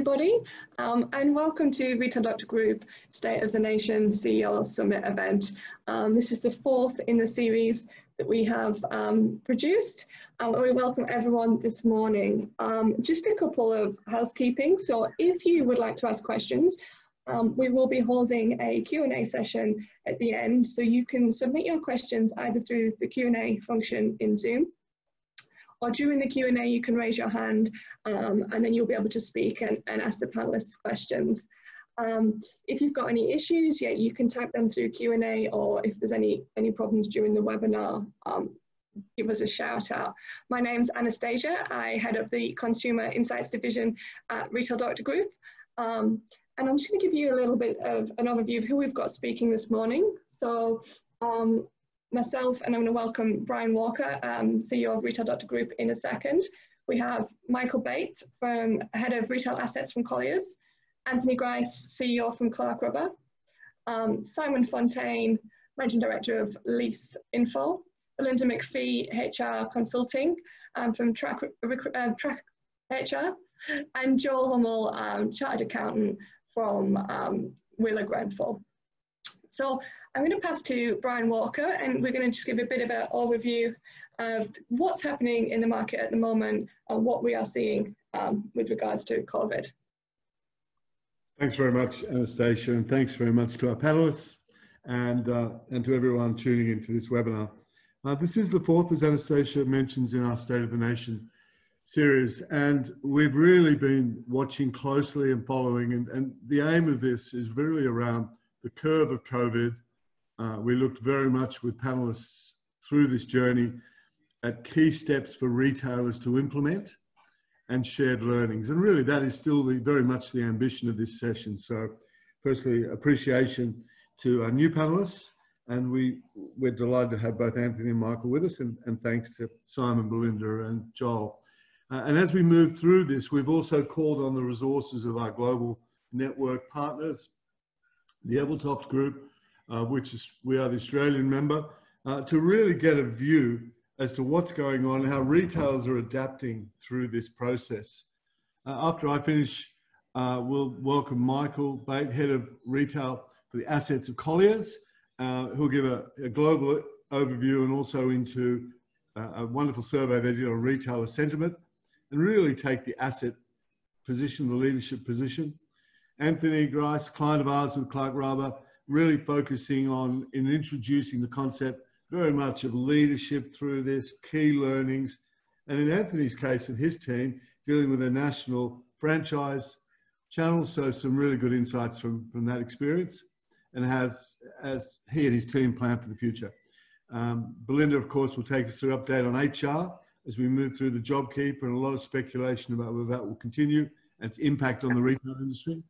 everybody, and welcome to Retail Doctor Group State of the Nation CEO Summit event. This is the fourth in the series that we have produced. We welcome everyone this morning. Just a couple of housekeeping. So if you would like to ask questions, we will be holding a Q&A session at the end. So you can submit your questions either through the Q&A function in Zoom, or during the Q&A, you can raise your hand and then you'll be able to speak and ask the panelists questions. If you've got any issues, you can type them through Q&A, or if there's any problems during the webinar, give us a shout out. My name's Anastasia. I head up the Consumer Insights Division at Retail Doctor Group. And I'm just going to give you a little bit of an overview of who we've got speaking this morning. So myself, and I'm going to welcome Brian Walker, CEO of Retail Doctor Group, in a second. We have Michael Bate, Head of Retail Assets from Colliers, Anthony Grice, CEO from Clarke Rubber, Simon Fonteyn, Managing Director of Leaseinfo, Belinda McPhee, HR Consulting from Track HR, and Joel Hummel, Chartered Accountant from Wheeler Grenfell. So I'm going to pass to Brian Walker, and we're going to just give a bit of an overview of what's happening in the market at the moment and what we are seeing with regards to COVID. Thanks very much, Anastasia, and thanks very much to our panelists and to everyone tuning into this webinar. This is the fourth, as Anastasia mentions, in our State of the Nation series, and we've really been watching closely and following, and the aim of this is really around the curve of COVID. We looked very much with panelists through this journey at key steps for retailers to implement and shared learnings. And really that is still very much the ambition of this session. So firstly, appreciation to our new panelists, and we're delighted to have both Anthony and Michael with us, and thanks to Simon, Belinda and Joel. And as we move through this, we've also called on the resources of our global network partners, the Ebeltoft Group, we are the Australian member, to really get a view as to what's going on and how retailers are adapting through this process. After I finish, we'll welcome Michael Bate, Head of Retail for the Assets of Colliers, who'll give a global overview and also into a wonderful survey they did on retailer sentiment and really take the asset position, the leadership position. Anthony Grice, client of ours with Clarke Rubber, really focusing on introducing the concept very much of leadership through this, key learnings, and in Anthony's case and his team, dealing with a national franchise channel, so some really good insights from that experience, and as he and his team plan for the future. Belinda, of course, will take us through an update on HR as we move through the JobKeeper, and a lot of speculation about whether that will continue and its impact on the retail industry.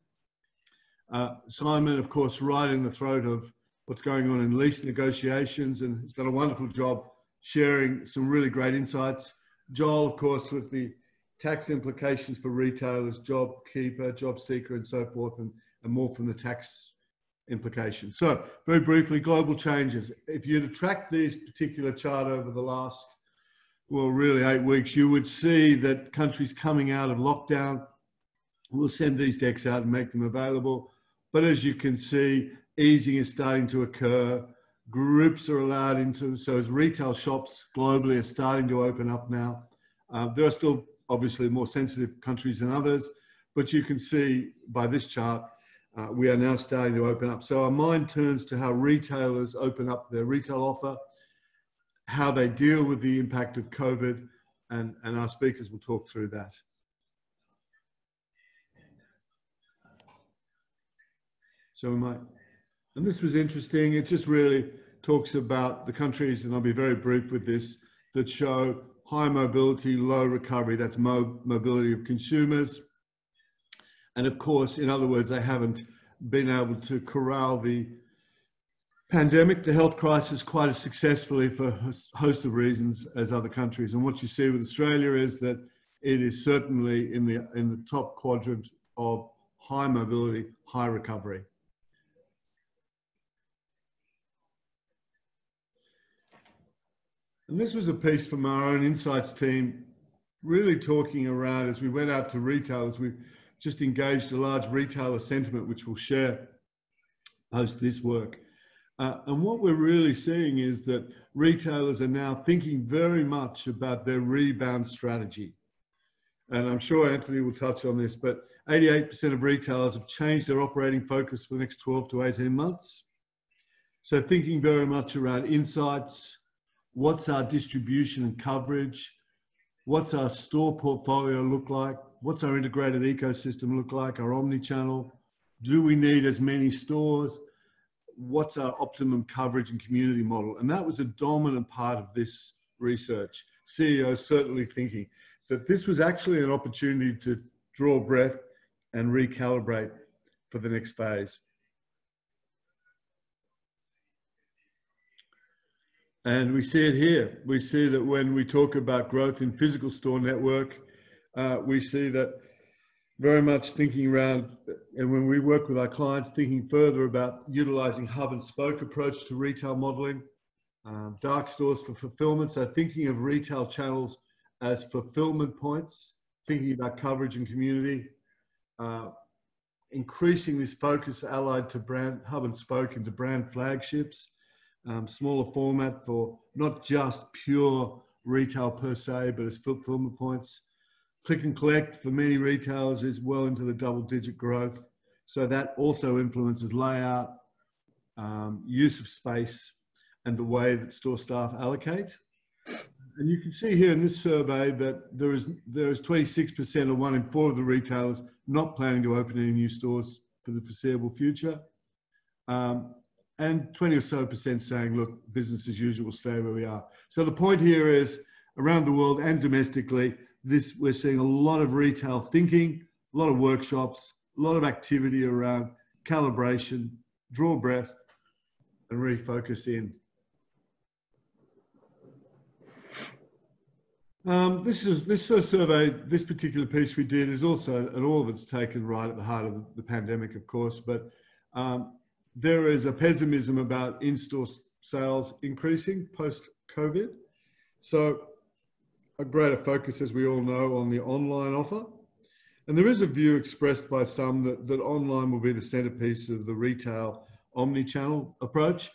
Simon, of course, right in the throat of what's going on in lease negotiations, and he's done a wonderful job sharing some really great insights. Joel, of course, with the tax implications for retailers, JobKeeper, JobSeeker, and so forth, and more from the tax implications. So, very briefly, global changes. If you'd tracked this particular chart over the last, well, really 8 weeks, you would see that countries coming out of lockdown will send these decks out and make them available. But as you can see, easing is starting to occur. Groups are allowed into, so as retail shops globally are starting to open up now. There are still obviously more sensitive countries than others, but you can see by this chart, we are now starting to open up. So our mind turns to how retailers open up their retail offer, how they deal with the impact of COVID, and our speakers will talk through that. So we might, and this was interesting. It just really talks about the countries, and I'll be very brief with this, that show high mobility, low recovery. That's mobility of consumers. And of course, in other words, they haven't been able to corral the pandemic, the health crisis, quite as successfully for a host of reasons as other countries. And what you see with Australia is that it is certainly in the top quadrant of high mobility, high recovery. And this was a piece from our own insights team, really talking around as we went out to retailers. We just engaged a large retailer sentiment, which we'll share post this work. And what we're really seeing is that retailers are now thinking very much about their rebound strategy. And I'm sure Anthony will touch on this, but 88% of retailers have changed their operating focus for the next 12 to 18 months. So thinking very much around insights, what's our distribution and coverage, what's our store portfolio look like, what's our integrated ecosystem look like, our omni-channel, do we need as many stores, what's our optimum coverage and community model? And that was a dominant part of this research. CEOs certainly thinking that this was actually an opportunity to draw breath and recalibrate for the next phase. And we see it here. We see that when we talk about growth in physical store network, we see that very much thinking around, and when we work with our clients, thinking further about utilizing hub and spoke approach to retail modeling, dark stores for fulfillment. So thinking of retail channels as fulfillment points, thinking about coverage and community, increasing this focus allied to brand hub and spoke into brand flagships, smaller format for not just pure retail per se, but as fulfillment points. Click and collect for many retailers is well into the double-digit growth. So that also influences layout, use of space, and the way that store staff allocate. And you can see here in this survey that there is 26% or 1 in 4 of the retailers not planning to open any new stores for the foreseeable future. And 20 or so % saying, look, business as usual, stay where we are. So the point here is, around the world and domestically, we're seeing a lot of retail thinking, a lot of workshops, a lot of activity around calibration, draw breath, and refocus in. This survey, this particular piece we did is also, and all of it's taken right at the heart of the pandemic, of course, but there is a pessimism about in-store sales increasing post-COVID. So a greater focus, as we all know, on the online offer. And there is a view expressed by some that online will be the centerpiece of the retail omni-channel approach.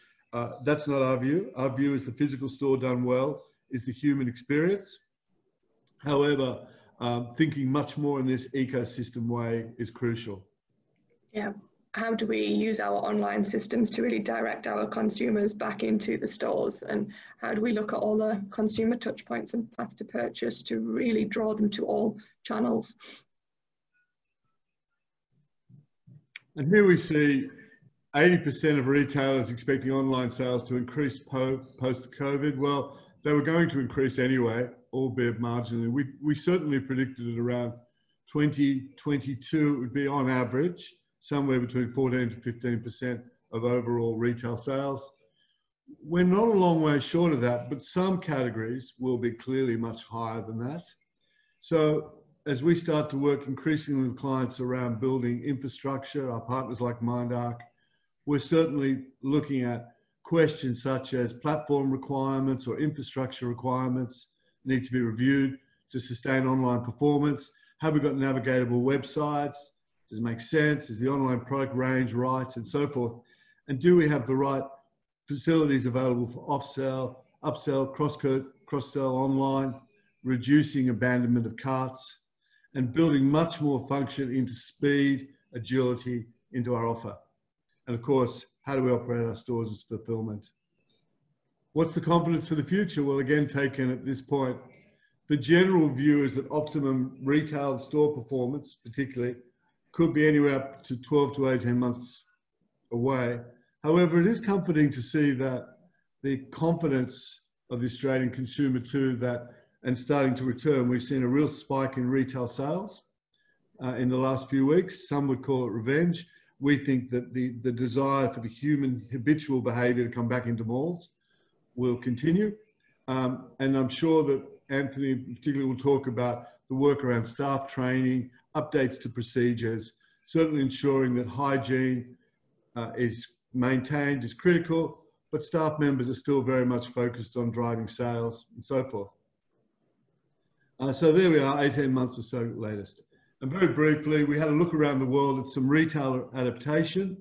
That's not our view. Our view is the physical store done well is the human experience. However, thinking much more in this ecosystem way is crucial. Yeah. How do we use our online systems to really direct our consumers back into the stores? And how do we look at all the consumer touch points and path to purchase to really draw them to all channels? And here we see 80% of retailers expecting online sales to increase post-COVID. Well, they were going to increase anyway, albeit marginally. We certainly predicted it around 2022, it would be on average somewhere between 14 to 15% of overall retail sales. We're not a long way short of that, but some categories will be clearly much higher than that. So as we start to work increasingly with clients around building infrastructure, our partners like MindArc, we're certainly looking at questions such as platform requirements or infrastructure requirements need to be reviewed to sustain online performance. Have we got navigatable websites? Does it make sense? Is the online product range right? And so forth. And do we have the right facilities available for off-sell, upsell, cross-sell online, reducing abandonment of carts, and building much more function into speed, agility into our offer. And of course, how do we operate our stores as fulfillment? What's the confidence for the future? Well, again, taken at this point, the general view is that optimum retail store performance, particularly, could be anywhere up to 12 to 18 months away. However, it is comforting to see that the confidence of the Australian consumer too, and starting to return, we've seen a real spike in retail sales in the last few weeks. Some would call it revenge. We think that the desire for the human habitual behavior to come back into malls will continue. And I'm sure that Anthony particularly will talk about the work around staff training, updates to procedures, certainly ensuring that hygiene is maintained is critical, but staff members are still very much focused on driving sales and so forth. So there we are, 18 months or so latest. And very briefly, we had a look around the world at some retailer adaptation.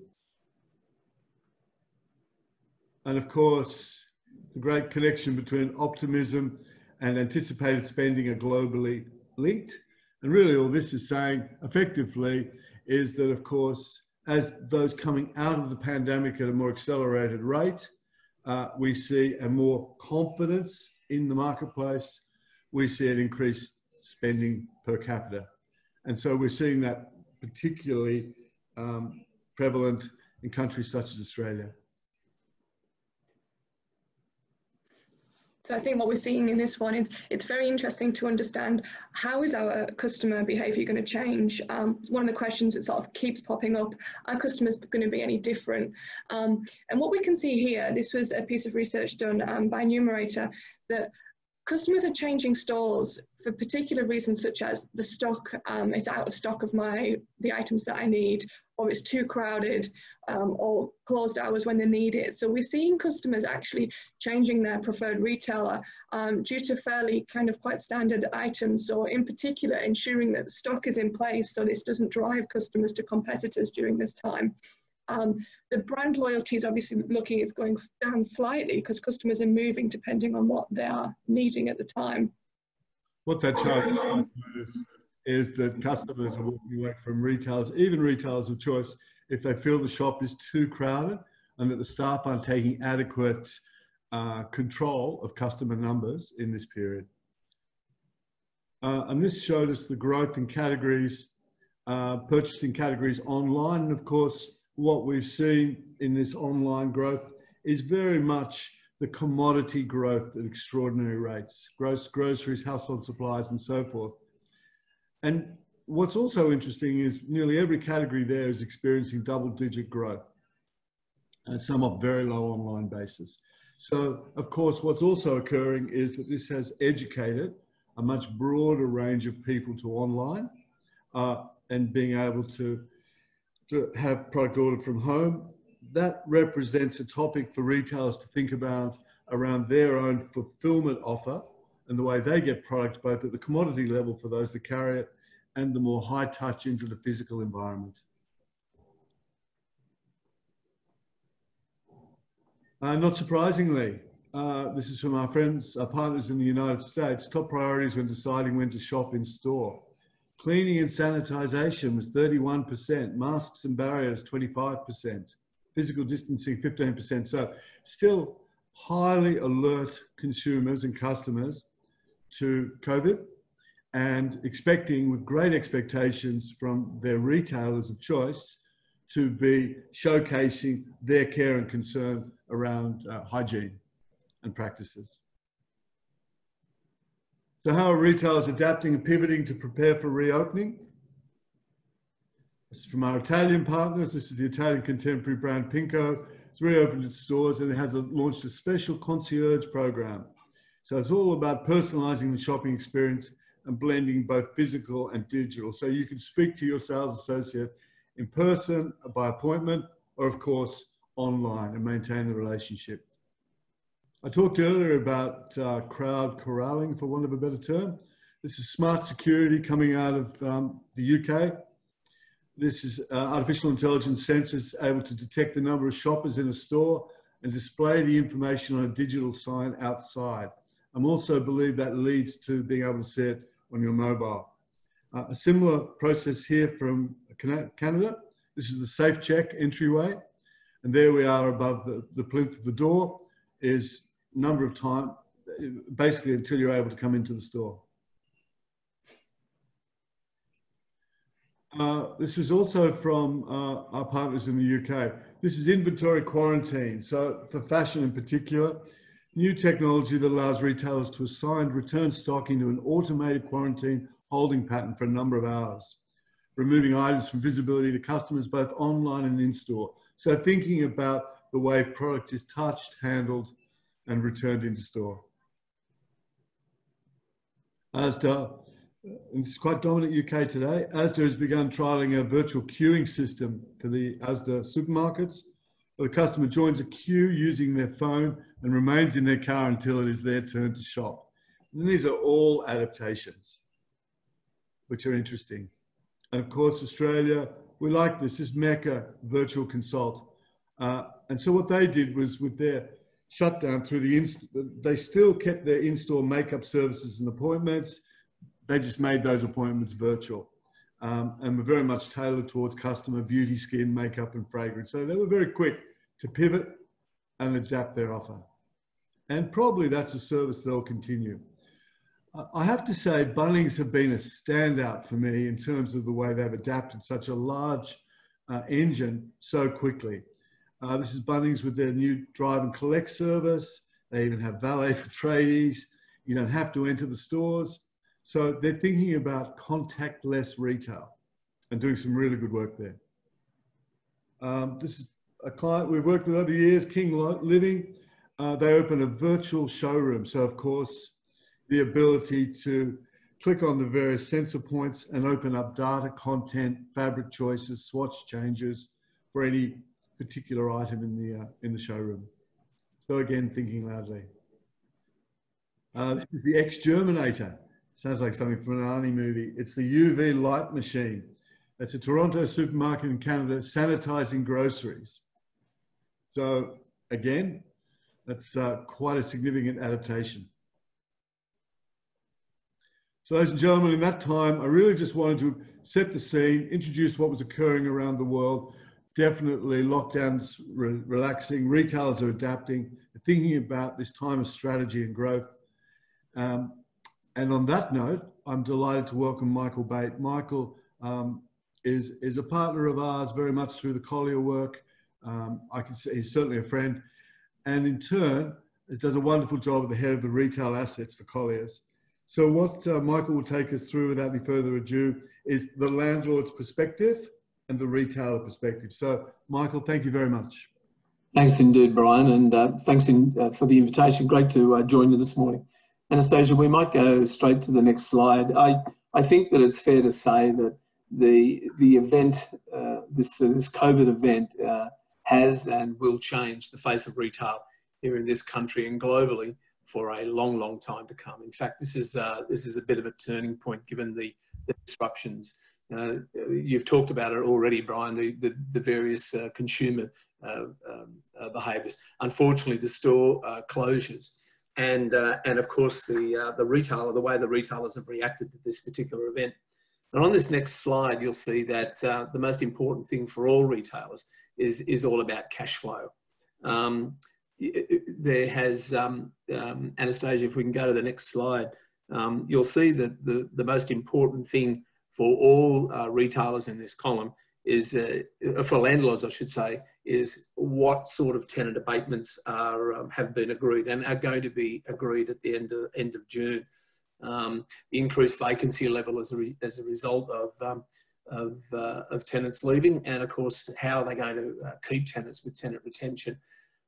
And of course, the great connection between optimism and anticipated spending are globally linked. And really all this is saying effectively is that, of course, as those coming out of the pandemic at a more accelerated rate, we see a more confidence in the marketplace. We see an increased spending per capita. And so we're seeing that particularly prevalent in countries such as Australia. So I think what we're seeing in this one is it's very interesting to understand how is our customer behaviour going to change. One of the questions that sort of keeps popping up, are customers going to be any different? And what we can see here, this was a piece of research done by Numerator, that customers are changing stores for particular reasons such as the stock, it's out of stock of the items that I need, or it's too crowded, or closed hours when they need it. So we're seeing customers actually changing their preferred retailer due to fairly kind of quite standard items. So in particular, ensuring that the stock is in place so this doesn't drive customers to competitors during this time. The brand loyalty is obviously looking, it's going down slightly because customers are moving depending on what they are needing at the time. What that chart is that customers are walking away from retailers, even retailers of choice, if they feel the shop is too crowded and that the staff aren't taking adequate control of customer numbers in this period. And this showed us the growth in categories, purchasing categories online. And of course, what we've seen in this online growth is very much the commodity growth at extraordinary rates, groceries, household supplies, and so forth. And what's also interesting is nearly every category there is experiencing double-digit growth, and some of very low online basis. So, of course, what's also occurring is that this has educated a much broader range of people to online and being able to have product ordered from home. That represents a topic for retailers to think about around their own fulfillment offer and the way they get product both at the commodity level for those that carry it and the more high touch into the physical environment. Not surprisingly, this is from our friends, our partners in the United States, top priorities when deciding when to shop in store. Cleaning and sanitization was 31%, masks and barriers 25%, physical distancing 15%. So still highly alert consumers and customers to COVID and expecting with great expectations from their retailers of choice to be showcasing their care and concern around hygiene and practices. So how are retailers adapting and pivoting to prepare for reopening? This is from our Italian partners. This is the Italian contemporary brand Pinko. It's reopened its stores and it has launched a special concierge program. So it's all about personalizing the shopping experience and blending both physical and digital. So you can speak to your sales associate in person, by appointment, or of course, online and maintain the relationship. I talked earlier about crowd corralling, for want of a better term. This is smart security coming out of the UK. This is artificial intelligence sensors able to detect the number of shoppers in a store and display the information on a digital sign outside. I also believe that leads to being able to see it on your mobile. A similar process here from Canada. This is the safe check entryway. And there we are above the plinth of the door is number of time, basically until you're able to come into the store. This was also from our partners in the UK. This is inventory quarantine. So for fashion in particular, new technology that allows retailers to assign return stock into an automated quarantine holding pattern for a number of hours, removing items from visibility to customers both online and in-store. So thinking about the way product is touched, handled, and returned into store. Asda, and it's quite dominant UK today, Asda has begun trialling a virtual queuing system for the Asda supermarkets, where the customer joins a queue using their phone and remains in their car until it is their turn to shop. And these are all adaptations, which are interesting. And of course, Australia, we like this Mecca virtual consult. And so what they did was, with their shutdown through they still kept their in-store makeup services and appointments. They just made those appointments virtual. And were very much tailored towards customer beauty, skin, makeup, and fragrance. So they were very quick to pivot and adapt their offer. And probably that's a service they'll continue. I have to say, Bunnings have been a standout for me in terms of the way they've adapted such a large engine so quickly. This is Bunnings with their new drive and collect service. They even have valet for tradies. You don't have to enter the stores. So they're thinking about contactless retail and doing some really good work there. This is a client we've worked with over the years, King Living. They open a virtual showroom. So of course, the ability to click on the various sensor points and open up data, content, fabric choices, swatch changes for any particular item in the showroom. So again, thinking loudly. This is the Exterminator. Sounds like something from an Arnie movie. It's the UV light machine. It's a Toronto supermarket in Canada sanitizing groceries. So again, that's quite a significant adaptation. So ladies and gentlemen, in that time, I really just wanted to set the scene, introduce what was occurring around the world. Definitely lockdowns relaxing, retailers are adapting, thinking about this time of strategy and growth. And on that note, I'm delighted to welcome Michael Bate. Michael is a partner of ours very much through the Collier work. I can say he's certainly a friend. And in turn, does a wonderful job at the head of the retail assets for Colliers. So what Michael will take us through without any further ado is the landlord's perspective and the retailer perspective. So Michael, thank you very much. Thanks indeed, Brian, and thanks for the invitation. Great to join you this morning. Anastasia, we might go straight to the next slide. I think that it's fair to say that the event, this COVID event, has and will change the face of retail here in this country and globally for a long, long time to come. In fact, this is a bit of a turning point given the disruptions. You've talked about it already, Brian, the various consumer behaviours. Unfortunately, the store closures and of course the retailer, the way the retailers have reacted to this particular event. And on this next slide, you'll see that the most important thing for all retailers is all about cash flow. There has, Anastasia, if we can go to the next slide, you'll see that the most important thing for all retailers in this column is, for landlords, I should say, is what sort of tenant abatements have been agreed and are going to be agreed at the end of June. The increased vacancy level as a result of tenants leaving, and of course how they're going to keep tenants with tenant retention.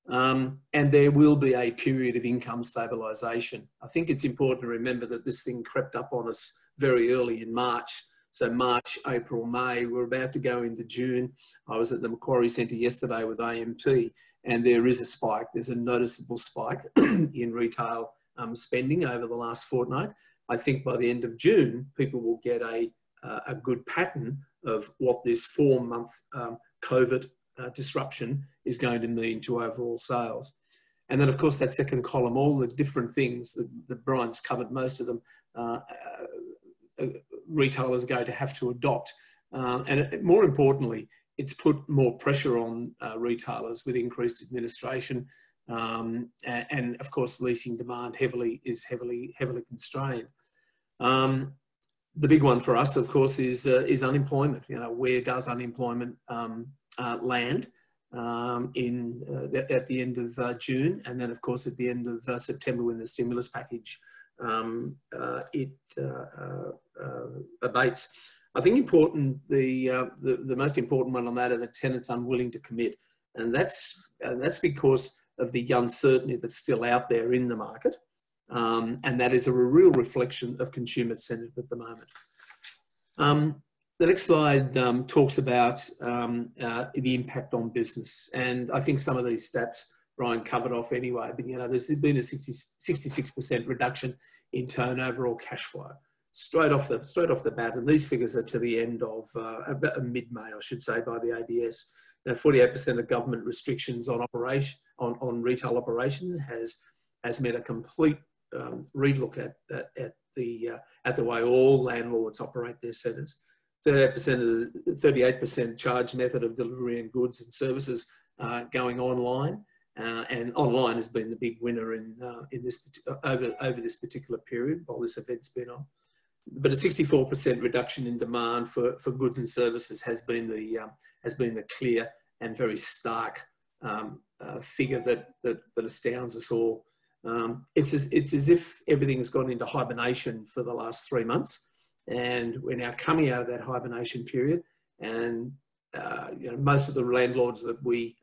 And there will be a period of income stabilisation. I think it's important to remember that this thing crept up on us very early in March. So March, April, May, we're about to go into June. I was at the Macquarie Centre yesterday with AMP, and there is a spike. There's a noticeable spike in retail spending over the last fortnight. I think by the end of June, people will get a good pattern of what this 4-month COVID disruption is going to mean to overall sales. And then, of course, that second column, all the different things that Brian's covered, most of them, retailers are going to have to adopt. And more importantly, it's put more pressure on retailers with increased administration. And of course, leasing demand is heavily constrained. The big one for us, of course, is unemployment. You know, where does unemployment land at the end of June, and then of course at the end of September when the stimulus package abates. I think the most important one on that are the tenants unwilling to commit, and that's because of the uncertainty that's still out there in the market, and that is a real reflection of consumer sentiment at the moment. The next slide talks about the impact on business, and I think some of these stats Brian covered off anyway. But you know, there's been a 66% reduction in turnover or cash flow. straight off the bat, and these figures are to the end of about mid-May, I should say, by the ABS. 48% of government restrictions on retail operation has meant a complete relook at the way all landlords operate their centres. 38% charge method of delivery and goods and services going online, and online has been the big winner in this over this particular period while this event's been on. But a 64% reduction in demand for goods and services has been the clear and very stark figure that astounds us all. It's as if everything's gone into hibernation for the last 3 months, and we're now coming out of that hibernation period. And most of the landlords that we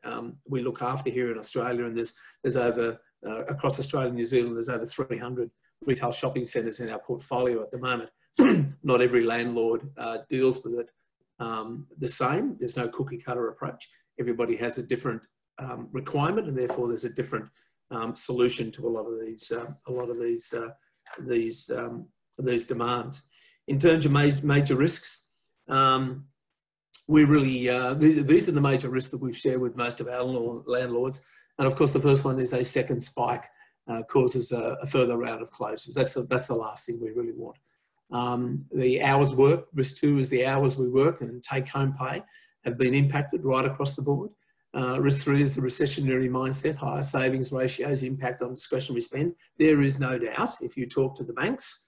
look after here in Australia, and there's over across Australia and New Zealand, there's over 300 retail shopping centres in our portfolio at the moment. Not every landlord deals with it the same. There's no cookie cutter approach. Everybody has a different requirement, and therefore there's a different solution to a lot of these demands. In terms of major risks, we really these are the major risks that we've shared with most of our landlords. And of course, the first one is a second spike causes a further round of closures. That's the last thing we really want. The hours worked, risk 2 is the hours we work, and take-home pay have been impacted right across the board. Risk 3 is the recessionary mindset, higher savings ratios, impact on discretionary spend. There is no doubt, if you talk to the banks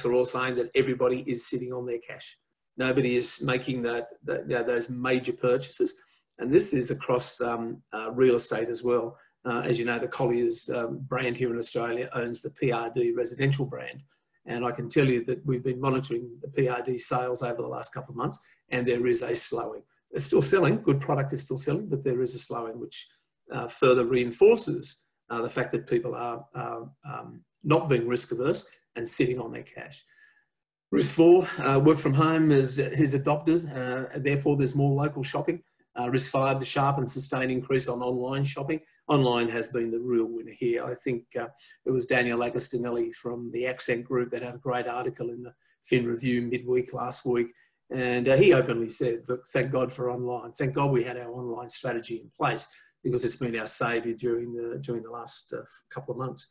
are all saying that everybody is sitting on their cash. Nobody is making those major purchases. And this is across real estate as well. As you know, the Colliers brand here in Australia owns the PRD residential brand. And I can tell you that we've been monitoring the PRD sales over the last couple of months, and there is a slowing. It's still selling, good product is still selling, but there is a slowing, which further reinforces the fact that people are not being risk averse and sitting on their cash. Risk 4, work from home is adopted, therefore there's more local shopping. Risk 5, the sharp and sustained increase on online shopping. Online has been the real winner here. I think it was Daniel Agostinelli from the Accent Group that had a great article in the Fin Review midweek last week. And he openly said, look, thank God for online. Thank God we had our online strategy in place, because it's been our saviour during the last couple of months.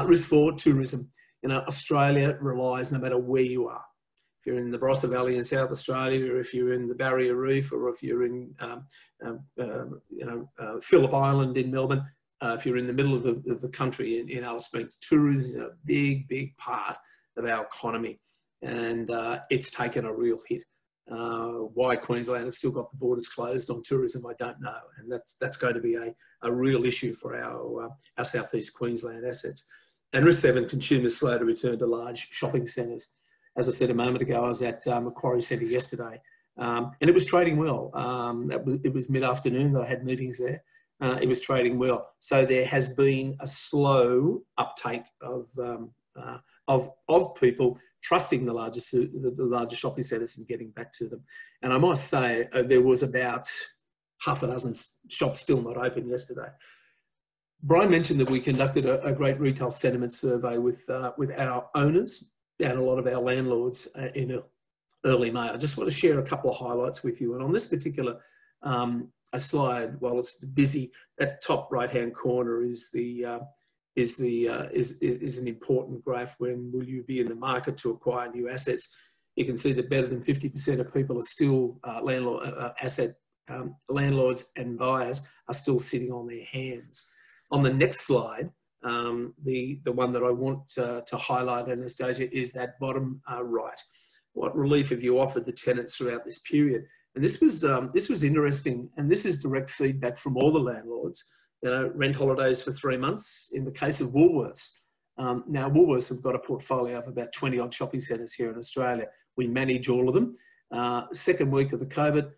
Risk 4, tourism. Australia relies, no matter where you are. If you're in the Barossa Valley in South Australia, or if you're in the Barrier Reef, or if you're in Phillip Island in Melbourne, if you're in the middle of the country in Alice Springs, tourism is a big part of our economy, and it's taken a real hit. Why Queensland have still got the borders closed on tourism, I don't know, and that's going to be a real issue for our southeast Queensland assets. And risk 7, consumers slow to return to large shopping centres. As I said a moment ago, I was at Macquarie Centre yesterday, and it was trading well. It was mid-afternoon that I had meetings there. It was trading well. So there has been a slow uptake of people trusting the larger shopping centres and getting back to them. And I must say, there was about half a dozen shops still not open yesterday. Brian mentioned that we conducted a great retail sentiment survey with our owners and a lot of our landlords in early May. I just want to share a couple of highlights with you. And on this particular slide, while it's busy, that top right-hand corner is an important graph. When will you be in the market to acquire new assets? You can see that better than 50% of people are still landlords and buyers are still sitting on their hands. On the next slide, the one that I want to highlight, Anastasia, is that bottom right. What relief have you offered the tenants throughout this period? And this was interesting, and this is direct feedback from all the landlords. Rent holidays for 3 months in the case of Woolworths. Now, Woolworths have got a portfolio of about 20 odd shopping centres here in Australia. We manage all of them. Second week of the COVID,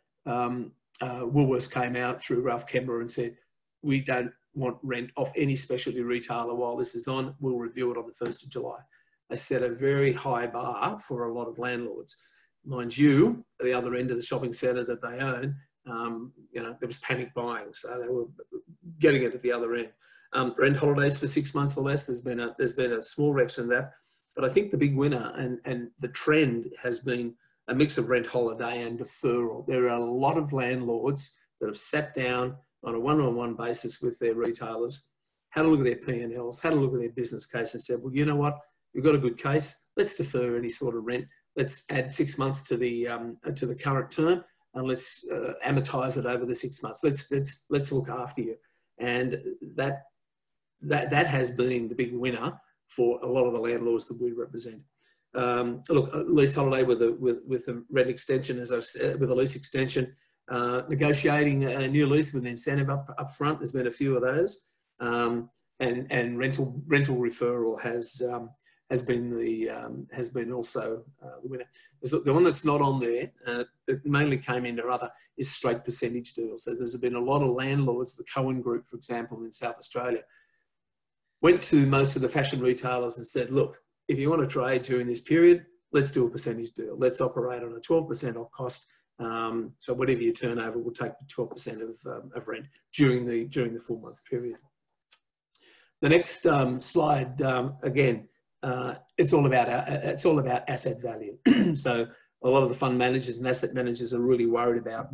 Woolworths came out through Ralph Kember and said, we don't want rent off any specialty retailer while this is on. We'll review it on the 1st of July. They set a very high bar for a lot of landlords. Mind you, at the other end of the shopping centre that they own, there was panic buying, so they were getting it at the other end. Rent holidays for 6 months or less. There's been a small reaction to that. But I think the big winner and the trend has been a mix of rent holiday and deferral. There are a lot of landlords that have sat down on a one-on-one basis with their retailers, had a look at their P&Ls, had a look at their business case and said, well, you know what, we've got a good case, let's defer any sort of rent. Let's add 6 months to the current term, and let's amortize it over the 6 months. Let's look after you. And that has been the big winner for a lot of the landlords that we represent. Look, lease holiday with a rent extension, as I said, with a lease extension, negotiating a new lease with an incentive up front. There's been a few of those, and rental referral has been also the winner. The one that's not on there, it mainly came into other, is straight percentage deals. So there's been a lot of landlords, the Cohen Group, for example, in South Australia, went to most of the fashion retailers and said, look, if you want to trade during this period, let's do a percentage deal. Let's operate on a 12% off cost. So whatever your turnover, we'll take 12% of rent during the 4 month period. The next slide, again, it's all about asset value. So a lot of the fund managers and asset managers are really worried about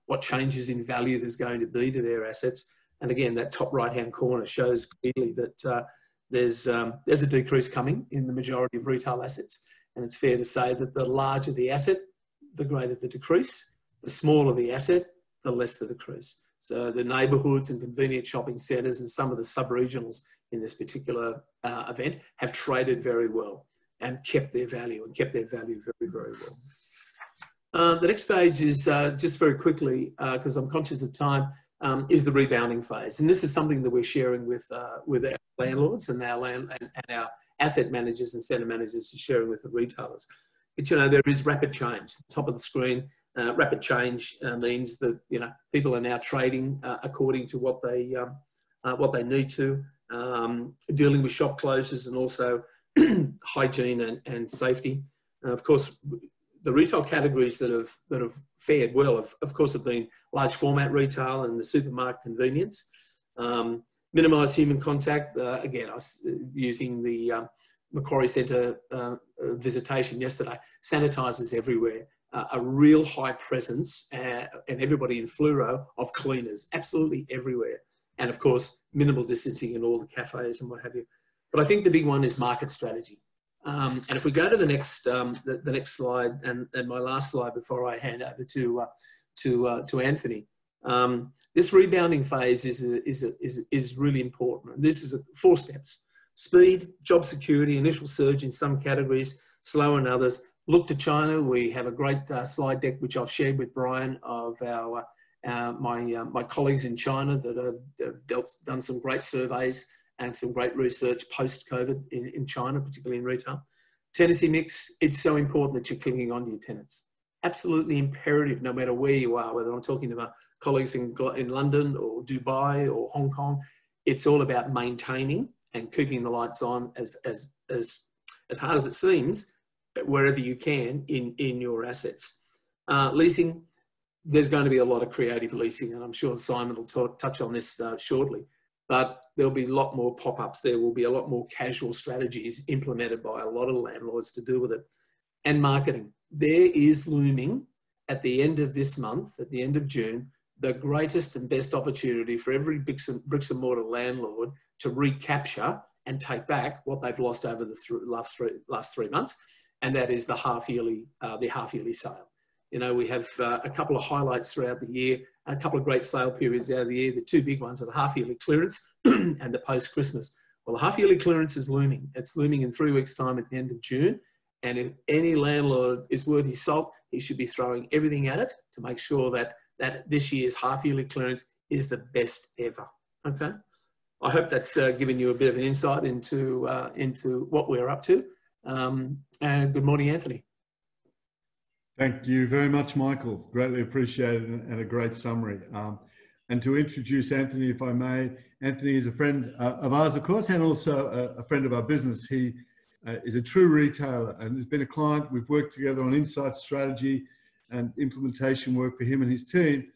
what changes in value there's going to be to their assets. And again, that top right-hand corner shows clearly that there's a decrease coming in the majority of retail assets. And it's fair to say that the larger the asset, the greater the decrease. The smaller the asset, the less the decrease. So the neighbourhoods and convenient shopping centres and some of the sub-regionals in this particular event have traded very well and kept their value very, very well. The next stage is, just very quickly, because I'm conscious of time, is the rebounding phase. And this is something that we're sharing with our landlords and our asset managers and centre managers are sharing with the retailers. But, you know, there is rapid change. Top of the screen, rapid change means that, you know, people are now trading according to what they need to, dealing with shop closures and also hygiene and safety. Of course, the retail categories that have fared well, of course, have been large format retail and the supermarket convenience. Minimise human contact. Again, I was using the Macquarie Centre visitation yesterday. Sanitisers everywhere. A real high presence and everybody in fluoro of cleaners, absolutely everywhere. And of course, minimal distancing in all the cafes and what have you. But I think the big one is market strategy. And if we go to the next slide and my last slide before I hand over to Anthony, this rebounding phase is really important. And this is 4 steps: speed, job security, initial surge in some categories, slow in others. Look to China. We have a great slide deck which I've shared with Brian of my colleagues in China that have done some great surveys and some great research post-COVID in China, particularly in retail. Tenancy mix, it's so important that you're clinging on to your tenants. Absolutely imperative, no matter where you are, whether I'm talking to my colleagues in London or Dubai or Hong Kong, it's all about maintaining and keeping the lights on as hard as it seems, wherever you can in your assets. Leasing, there's going to be a lot of creative leasing, and I'm sure Simon will touch on this shortly. But there'll be a lot more pop-ups. There will be a lot more casual strategies implemented by a lot of landlords to deal with it. And marketing. There is looming at the end of this month, at the end of June, the greatest and best opportunity for every bricks and mortar landlord to recapture and take back what they've lost over the last 3 months. And that is the half yearly sale. You know, we have a couple of highlights throughout the year, a couple of great sale periods out of the year. The 2 big ones are the half-yearly clearance and the post-Christmas. Well, the half-yearly clearance is looming. It's looming in 3 weeks' time at the end of June. And if any landlord is worth his salt, he should be throwing everything at it to make sure that this year's half-yearly clearance is the best ever. Okay? I hope that's given you a bit of an insight into what we're up to. And good morning, Anthony. Thank you very much, Michael. Greatly appreciated and a great summary. And to introduce Anthony, if I may, Anthony is a friend of ours, of course, and also a friend of our business. He is a true retailer and has been a client. We've worked together on insight strategy and implementation work for him and his team.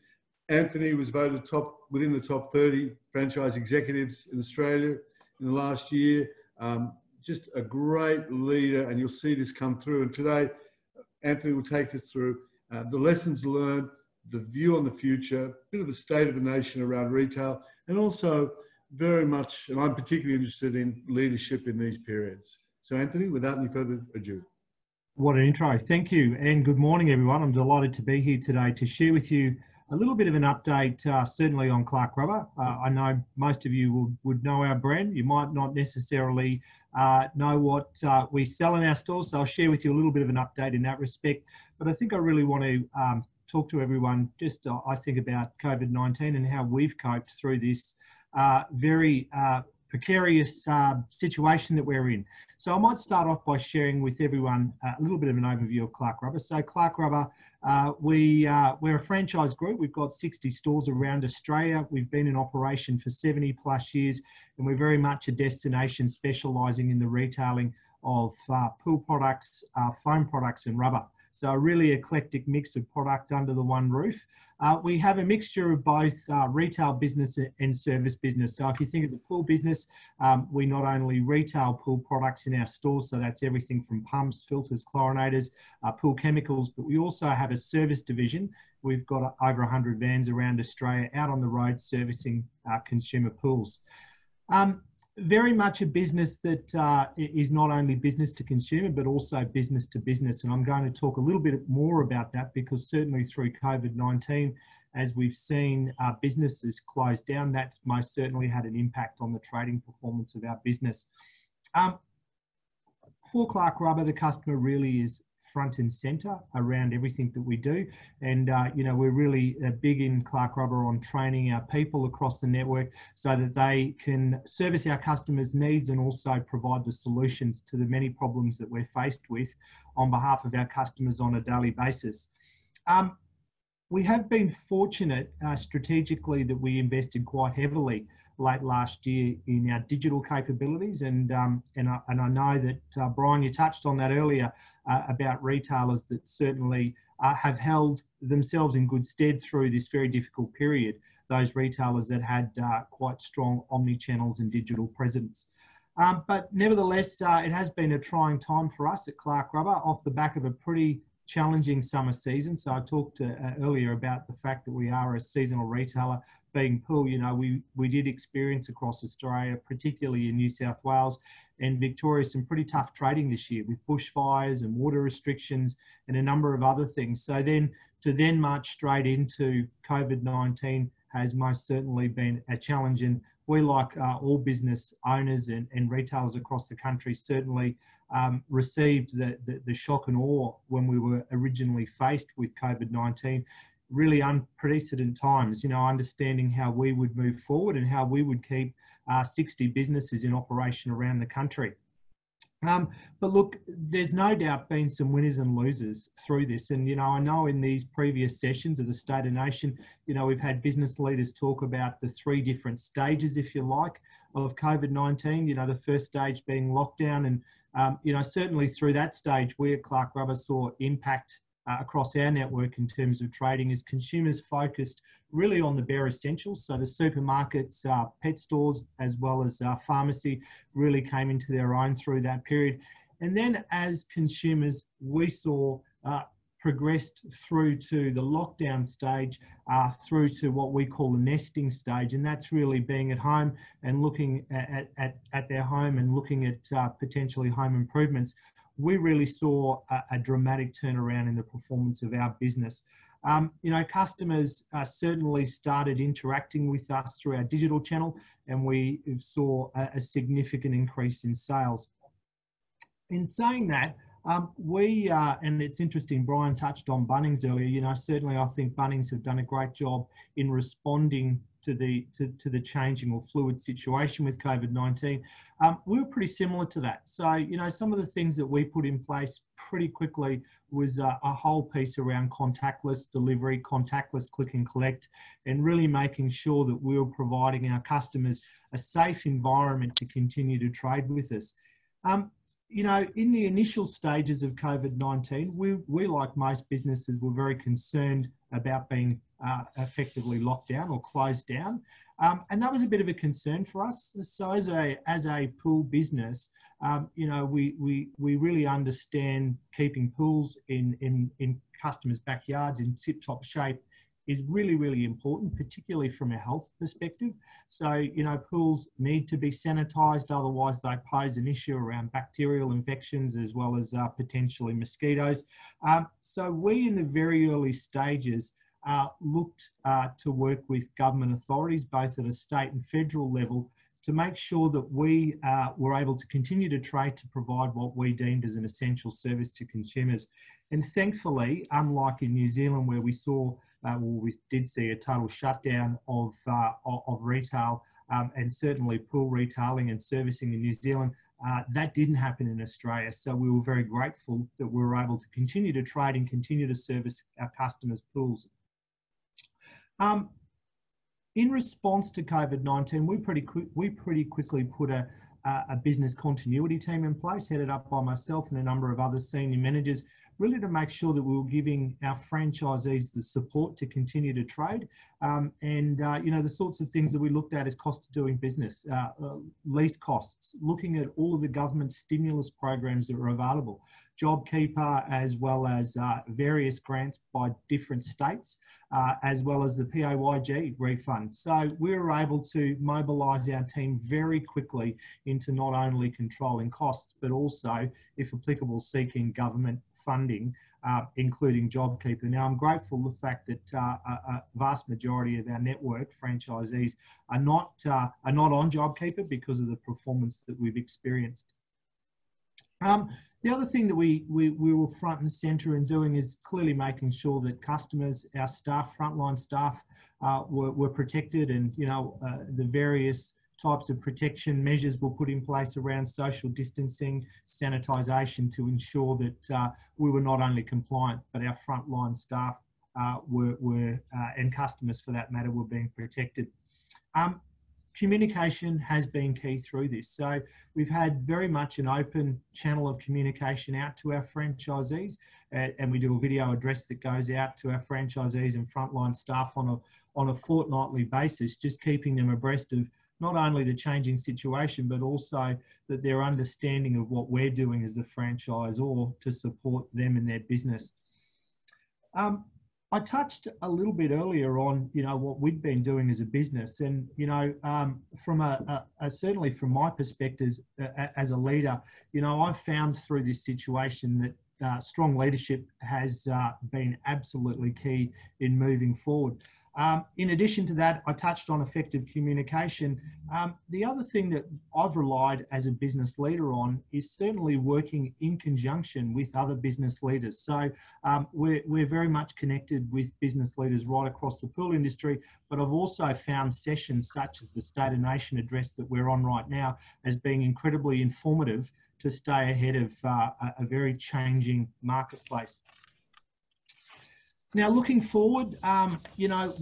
Anthony was voted within the top 30 franchise executives in Australia in the last year. just a great leader, and you'll see this come through. And today, Anthony will take us through the lessons learned, the view on the future, a bit of the state of the nation around retail, and also very much, and I'm particularly interested in leadership in these periods. So Anthony, without any further ado. What an intro. Thank you. And good morning, everyone. I'm delighted to be here today to share with you a little bit of an update, certainly on Clarke Rubber. I know most of you would know our brand. You might not necessarily know what we sell in our stores. So I'll share with you a little bit of an update in that respect. But I think I really want to talk to everyone just, I think, about COVID-19 and how we've coped through this very precarious situation that we're in. So I might start off by sharing with everyone a little bit of an overview of Clarke Rubber. So Clarke Rubber, we're a franchise group. We've got 60 stores around Australia. We've been in operation for 70 plus years, and we're very much a destination specialising in the retailing of pool products, foam products and rubber. So a really eclectic mix of product under the one roof. We have a mixture of both retail business and service business. So if you think of the pool business, we not only retail pool products in our stores, so that's everything from pumps, filters, chlorinators, pool chemicals, but we also have a service division. We've got over 100 vans around Australia out on the road servicing consumer pools. Very much a business that is not only business to consumer, but also business to business. And I'm going to talk a little bit more about that because certainly through COVID-19, as we've seen businesses close down, that's most certainly had an impact on the trading performance of our business. For Clarke Rubber, the customer really is front and centre around everything that we do. And, you know, we're really big in Clarke Rubber on training our people across the network so that they can service our customers' needs and also provide the solutions to the many problems that we're faced with on behalf of our customers on a daily basis. We have been fortunate strategically that we invested quite heavily late last year in our digital capabilities, and I know that Brian, you touched on that earlier about retailers that certainly have held themselves in good stead through this very difficult period. Those retailers that had quite strong omni-channels and digital presence. But nevertheless, it has been a trying time for us at Clarke Rubber off the back of a pretty challenging summer season. So I talked earlier about the fact that we are a seasonal retailer. Being pool, you know, we did experience across Australia, particularly in New South Wales and Victoria, some pretty tough trading this year with bushfires and water restrictions and a number of other things. So then to march straight into COVID-19 has most certainly been a challenge. And we, like all business owners and retailers across the country, certainly received the shock and awe when we were originally faced with COVID-19. Really unprecedented times, you know, understanding how we would move forward and how we would keep 60 businesses in operation around the country. But look, there's no doubt been some winners and losers through this. And, you know, I know in these previous sessions of the State of Nation, you know, we've had business leaders talk about the 3 different stages, if you like, of COVID-19, you know, the first stage being lockdown. And, you know, certainly through that stage, we at Clarke Rubber saw impact across our network in terms of trading as consumers focused really on the bare essentials. So the supermarkets, pet stores, as well as pharmacy really came into their own through that period. And then as consumers, we saw progressed through to the lockdown stage, through to what we call the nesting stage. And that's really being at home and looking at their home and looking at potentially home improvements. We really saw a dramatic turnaround in the performance of our business. You know, customers certainly started interacting with us through our digital channel, and we saw a significant increase in sales. In saying that, and it's interesting, Brian touched on Bunnings earlier. You know, certainly I think Bunnings have done a great job in responding to the changing or fluid situation with COVID-19. We were pretty similar to that. So, you know, some of the things that we put in place pretty quickly was a whole piece around contactless delivery, contactless click and collect, and really making sure that we were providing our customers a safe environment to continue to trade with us. you know, in the initial stages of COVID-19, we, like most businesses, were very concerned about being effectively locked down or closed down. And that was a bit of a concern for us. So as a pool business, you know, we really understand keeping pools in customers' backyards in tip-top shape is really, really important, particularly from a health perspective. So, you know, pools need to be sanitised, otherwise they pose an issue around bacterial infections as well as potentially mosquitoes. So we, in the very early stages, looked to work with government authorities, both at a state and federal level, to make sure that we were able to continue to trade to provide what we deemed as an essential service to consumers. And thankfully, unlike in New Zealand, where we saw, well, we did see a total shutdown of retail and certainly pool retailing and servicing in New Zealand, that didn't happen in Australia. So we were very grateful that we were able to continue to trade and continue to service our customers' pools. In response to COVID-19, we pretty quickly put a business continuity team in place, headed up by myself and a number of other senior managers, really to make sure that we were giving our franchisees the support to continue to trade. You know, the sorts of things that we looked at is cost of doing business, lease costs, looking at all of the government stimulus programs that are available, JobKeeper, as well as various grants by different states, as well as the PAYG refund. So we were able to mobilise our team very quickly into not only controlling costs, but also, if applicable, seeking government funding, including JobKeeper. Now, I'm grateful for the fact that a vast majority of our network franchisees are not on JobKeeper because of the performance that we've experienced. The other thing that we were front and centre in doing is clearly making sure that customers, our staff, frontline staff, were protected, and you know, the various types of protection measures were put in place around social distancing, sanitisation, to ensure that we were not only compliant, but our frontline staff and customers for that matter were being protected. Communication has been key through this. So we've had very much an open channel of communication out to our franchisees, and we do a video address that goes out to our franchisees and frontline staff on a fortnightly basis, just keeping them abreast of not only the changing situation, but also that their understanding of what we're doing as the franchisor to support them in their business. I touched a little bit earlier on, you know, what we'd been doing as a business, and you know, from certainly from my perspective as a leader, you know, I've found through this situation that strong leadership has been absolutely key in moving forward. In addition to that, I touched on effective communication. The other thing that I've relied as a business leader on is certainly working in conjunction with other business leaders. So we're very much connected with business leaders right across the pool industry, but I've also found sessions such as the State of Nation address that we're on right now as being incredibly informative to stay ahead of a very changing marketplace. Now, looking forward, you know,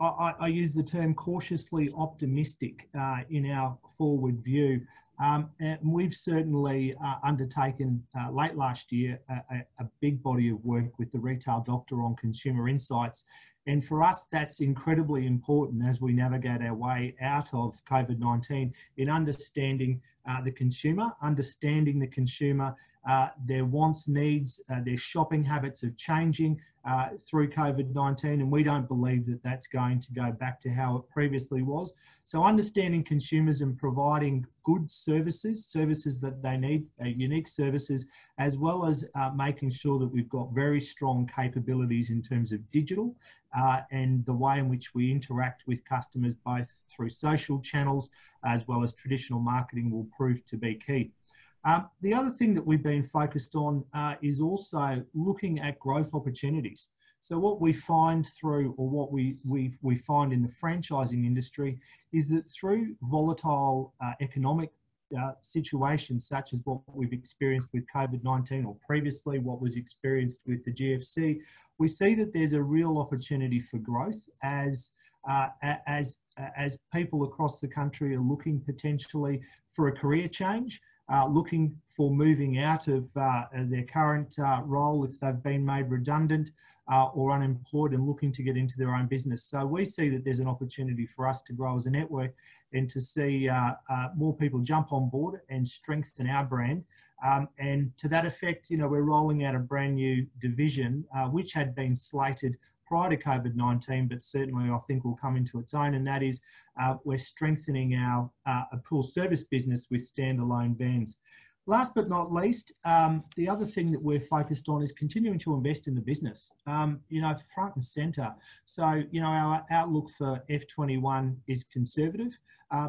I use the term cautiously optimistic in our forward view. And we've certainly undertaken late last year a big body of work with the Retail Doctor on consumer insights. And for us, that's incredibly important as we navigate our way out of COVID-19 in understanding the consumer, their wants, needs, their shopping habits are changing through COVID-19, and we don't believe that that's going to go back to how it previously was. So understanding consumers and providing good services that they need, unique services, as well as making sure that we've got very strong capabilities in terms of digital and the way in which we interact with customers both through social channels as well as traditional marketing will prove to be key. The other thing that we've been focused on is also looking at growth opportunities. So what we find through, or what we find in the franchising industry, is that through volatile economic situations such as what we've experienced with COVID-19, or previously what was experienced with the GFC, we see that there's a real opportunity for growth as people across the country are looking potentially for a career change. looking for moving out of their current role if they've been made redundant or unemployed and looking to get into their own business. So we see that there's an opportunity for us to grow as a network and to see more people jump on board and strengthen our brand. And to that effect, you know, we're rolling out a brand new division, which had been slated prior to COVID-19, but certainly I think will come into its own, and that is we're strengthening our pool service business with standalone vans. Last but not least, the other thing that we're focused on is continuing to invest in the business, you know, front and centre. So, you know, our outlook for F21 is conservative,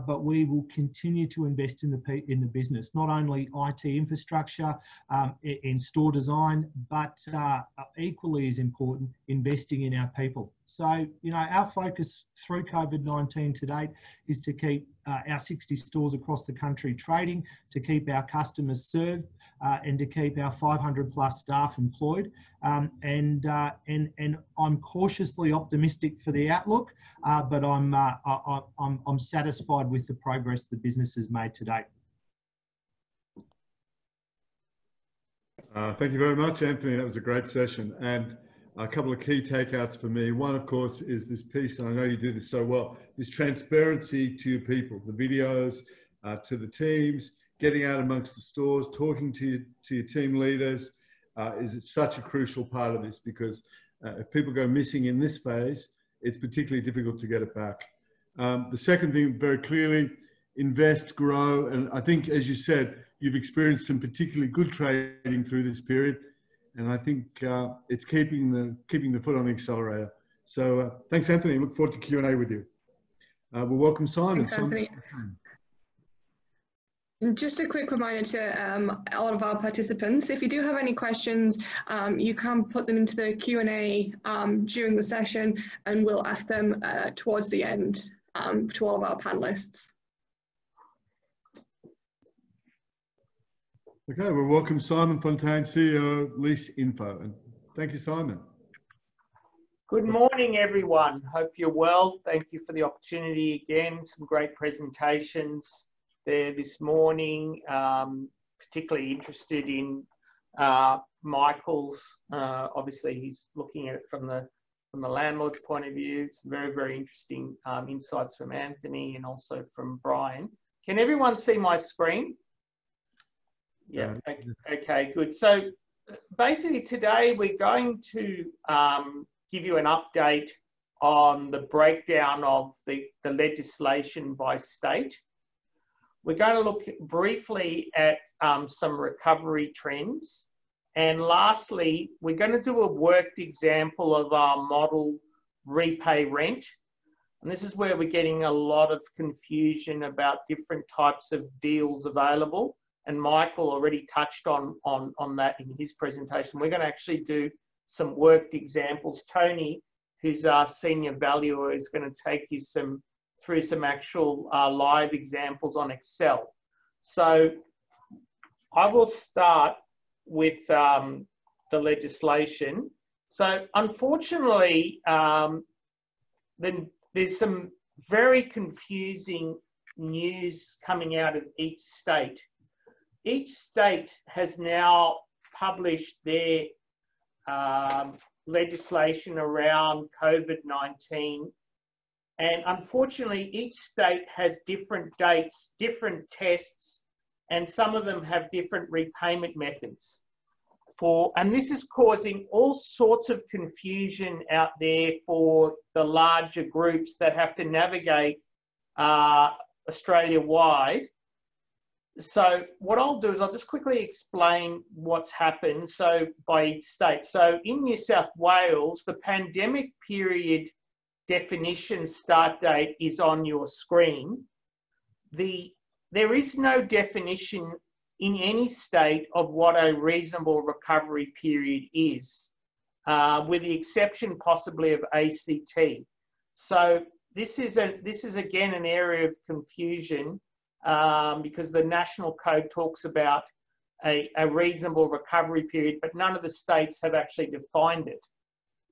but we will continue to invest in the business, not only IT infrastructure, in store design, but equally as important, investing in our people. So, you know, our focus through COVID-19 to date is to keep our 60 stores across the country trading, to keep our customers served, and to keep our 500 plus staff employed. And I'm cautiously optimistic for the outlook, but I'm satisfied with the progress the business has made to date. Thank you very much, Anthony. That was a great session. And a couple of key takeouts for me. One, of course, is this piece, and I know you do this so well, is transparency to your people, the videos, to the teams, getting out amongst the stores, talking to your team leaders is such a crucial part of this, because if people go missing in this phase, it's particularly difficult to get it back. The second thing, very clearly, invest, grow, and I think, as you said, you've experienced some particularly good trading through this period. And I think it's keeping the foot on the accelerator. So thanks, Anthony. Look forward to Q&A with you. We'll welcome Simon. Thanks, Anthony. Just a quick reminder to all of our participants, if you do have any questions, you can put them into the Q&A during the session, and we'll ask them towards the end to all of our panelists. Okay, we'll welcome Simon Fonteyn, CEO, Leaseinfo. And thank you, Simon. Good morning, everyone. Hope you're well. Thank you for the opportunity again. Some great presentations there this morning. Particularly interested in Michael's. Obviously, he's looking at it from the landlord's point of view. It's very, very interesting insights from Anthony and also from Brian. Can everyone see my screen? Yeah, okay, good. So basically today we're going to give you an update on the breakdown of the legislation by state. We're going to look briefly at some recovery trends. And lastly, we're going to do a worked example of our model repay rent. And this is where we're getting a lot of confusion about different types of deals available. And Michael already touched on that in his presentation. We're going to actually do some worked examples. Tony, who's our senior valuer, is going to take you through some actual live examples on Excel. So I will start with the legislation. So unfortunately, then there's some very confusing news coming out of each state. Each state has now published their legislation around COVID-19. And unfortunately, each state has different dates, different tests, and some of them have different repayment methods. And this is causing all sorts of confusion out there for the larger groups that have to navigate Australia-wide. So what I'll do is I'll just quickly explain what's happened by each state. So in New South Wales, the pandemic period definition start date is on your screen. There is no definition in any state of what a reasonable recovery period is, with the exception possibly of ACT. So this is again an area of confusion. Because the national code talks about a reasonable recovery period, but none of the states have actually defined it.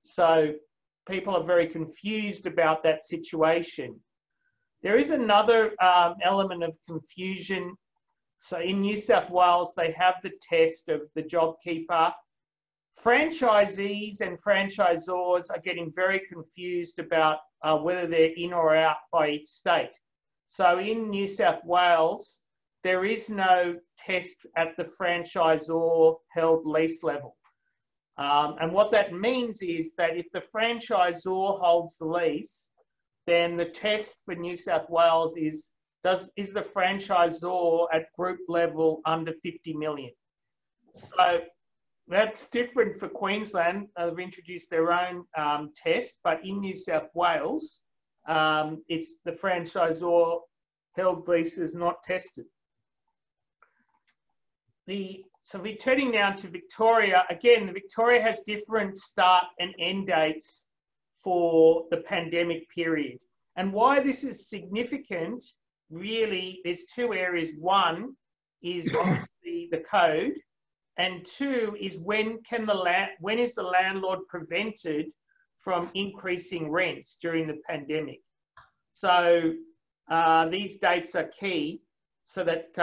So people are very confused about that situation. There is another element of confusion So in New South Wales, they have the test of the JobKeeper. Franchisees and franchisors are getting very confused about whether they're in or out by each state. So in New South Wales, there is no test at the franchisor-held lease level. And what that means is that if the franchisor holds the lease, then the test for New South Wales is the franchisor at group level under 50 million? So that's different for Queensland. They've introduced their own test, but in New South Wales, it's the franchisor held lease is not tested. So we're turning now to Victoria. Again, Victoria has different start and end dates for the pandemic period. And why this is significant, really, there's two areas. One is obviously the code, and two is when is the landlord prevented from increasing rents during the pandemic? So these dates are key, so that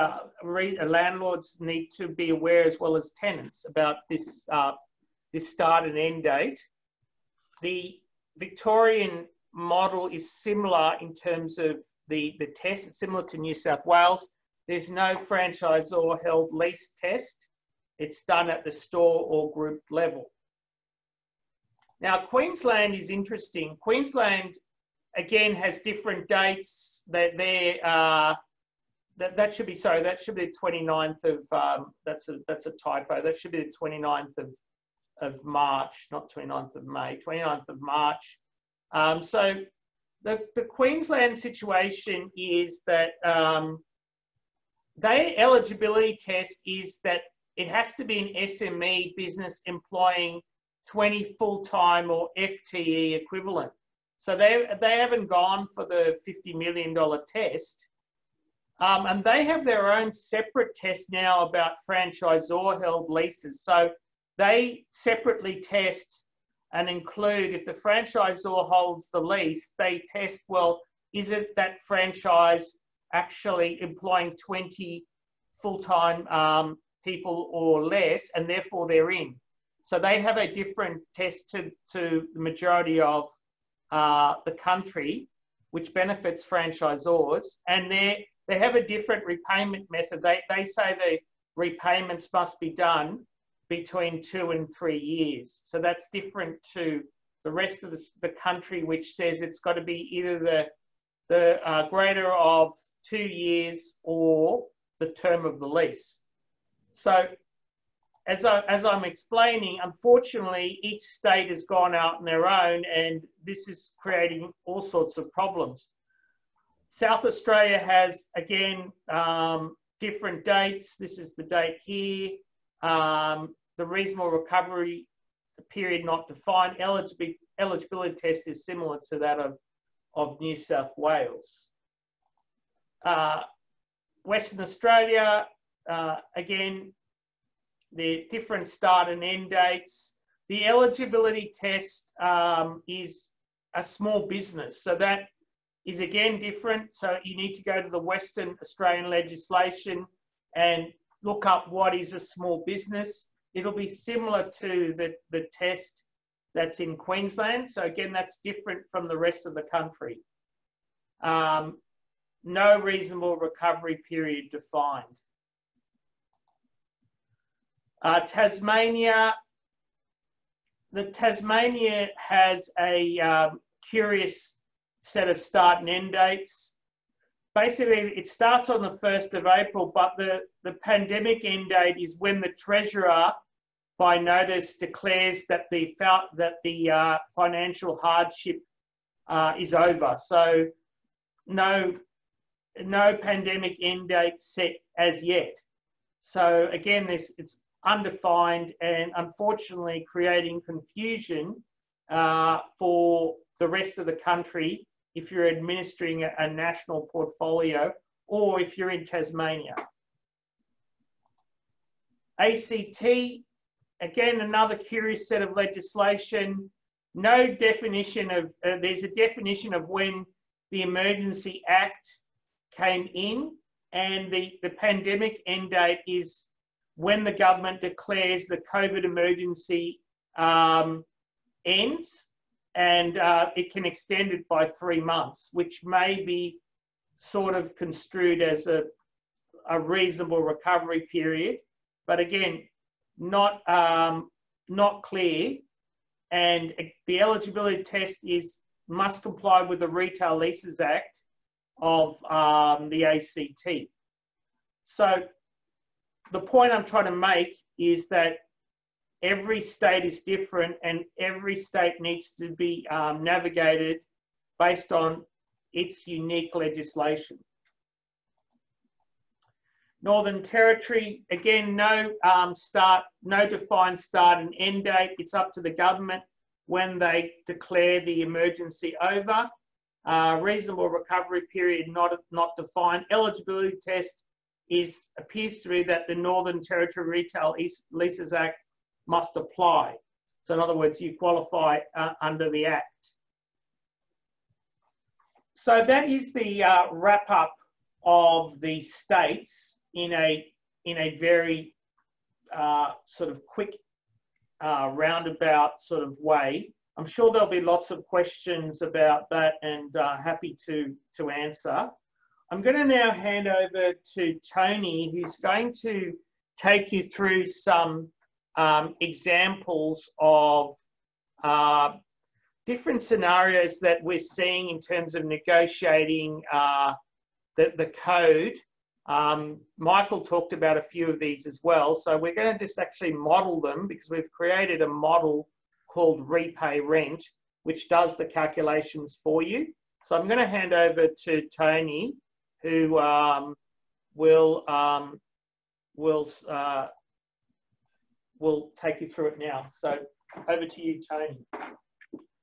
landlords need to be aware, as well as tenants, about this start and end date. The Victorian model is similar in terms of the test. It's similar to New South Wales. There's no franchisor held lease test. It's done at the store or group level. Now, Queensland is interesting. Queensland, again, has different dates that that should be the 29th of, that's a typo. That should be the 29th of March, not 29th of May, 29th of March. So the Queensland situation is that their eligibility test is that it has to be an SME business employing 20 full-time or FTE equivalent. So they haven't gone for the $50 million test. And they have their own separate test now about franchisor-held leases. So they separately test and include, if the franchisor holds the lease, they test, well, is it that franchise actually employing 20 full-time people or less, and therefore they're in. So they have a different test to the majority of the country, which benefits franchisors, and they have a different repayment method. They say the repayments must be done between 2 and 3 years. So that's different to the rest of the country, which says it's got to be either the greater of 2 years or the term of the lease. So as I'm explaining, unfortunately, each state has gone out on their own, and this is creating all sorts of problems. South Australia has, again, different dates. This is the date here. The reasonable recovery period not defined. Eligibility test is similar to that of New South Wales. Western Australia, again, the different start and end dates. The eligibility test is a small business. So that is again different. So you need to go to the Western Australian legislation and look up what is a small business. It'll be similar to the test that's in Queensland. So again, that's different from the rest of the country. No reasonable recovery period defined. Tasmania has a curious set of start and end dates. Basically, it starts on the 1st of April, but the pandemic end date is when the Treasurer, by notice, declares that the financial hardship is over. So no pandemic end date set as yet. So again, it's undefined and unfortunately creating confusion for the rest of the country if you're administering a national portfolio or if you're in Tasmania. ACT, again, another curious set of legislation. No definition of, there's a definition of when the Emergency Act came in, and the pandemic end date is when the government declares the COVID emergency ends, and it can extend it by 3 months, which may be sort of construed as a reasonable recovery period, but again, not clear. And the eligibility test must comply with the Retail Leases Act of the ACT. So the point I'm trying to make is that every state is different, and every state needs to be navigated based on its unique legislation. Northern Territory, again, no defined start and end date. It's up to the government when they declare the emergency over. Reasonable recovery period not defined. Eligibility test appears to be that the Northern Territory Retail Leases Act must apply. So in other words, you qualify under the Act. So that is the wrap up of the states in a very sort of quick roundabout sort of way. I'm sure there'll be lots of questions about that, and happy to answer. I'm going to now hand over to Tony, who's going to take you through some examples of different scenarios that we're seeing in terms of negotiating the code. Michael talked about a few of these as well. So we're going to just actually model them, because we've created a model called Repay Rent, which does the calculations for you. So I'm going to hand over to Tony, who will take you through it now. So over to you, Tony.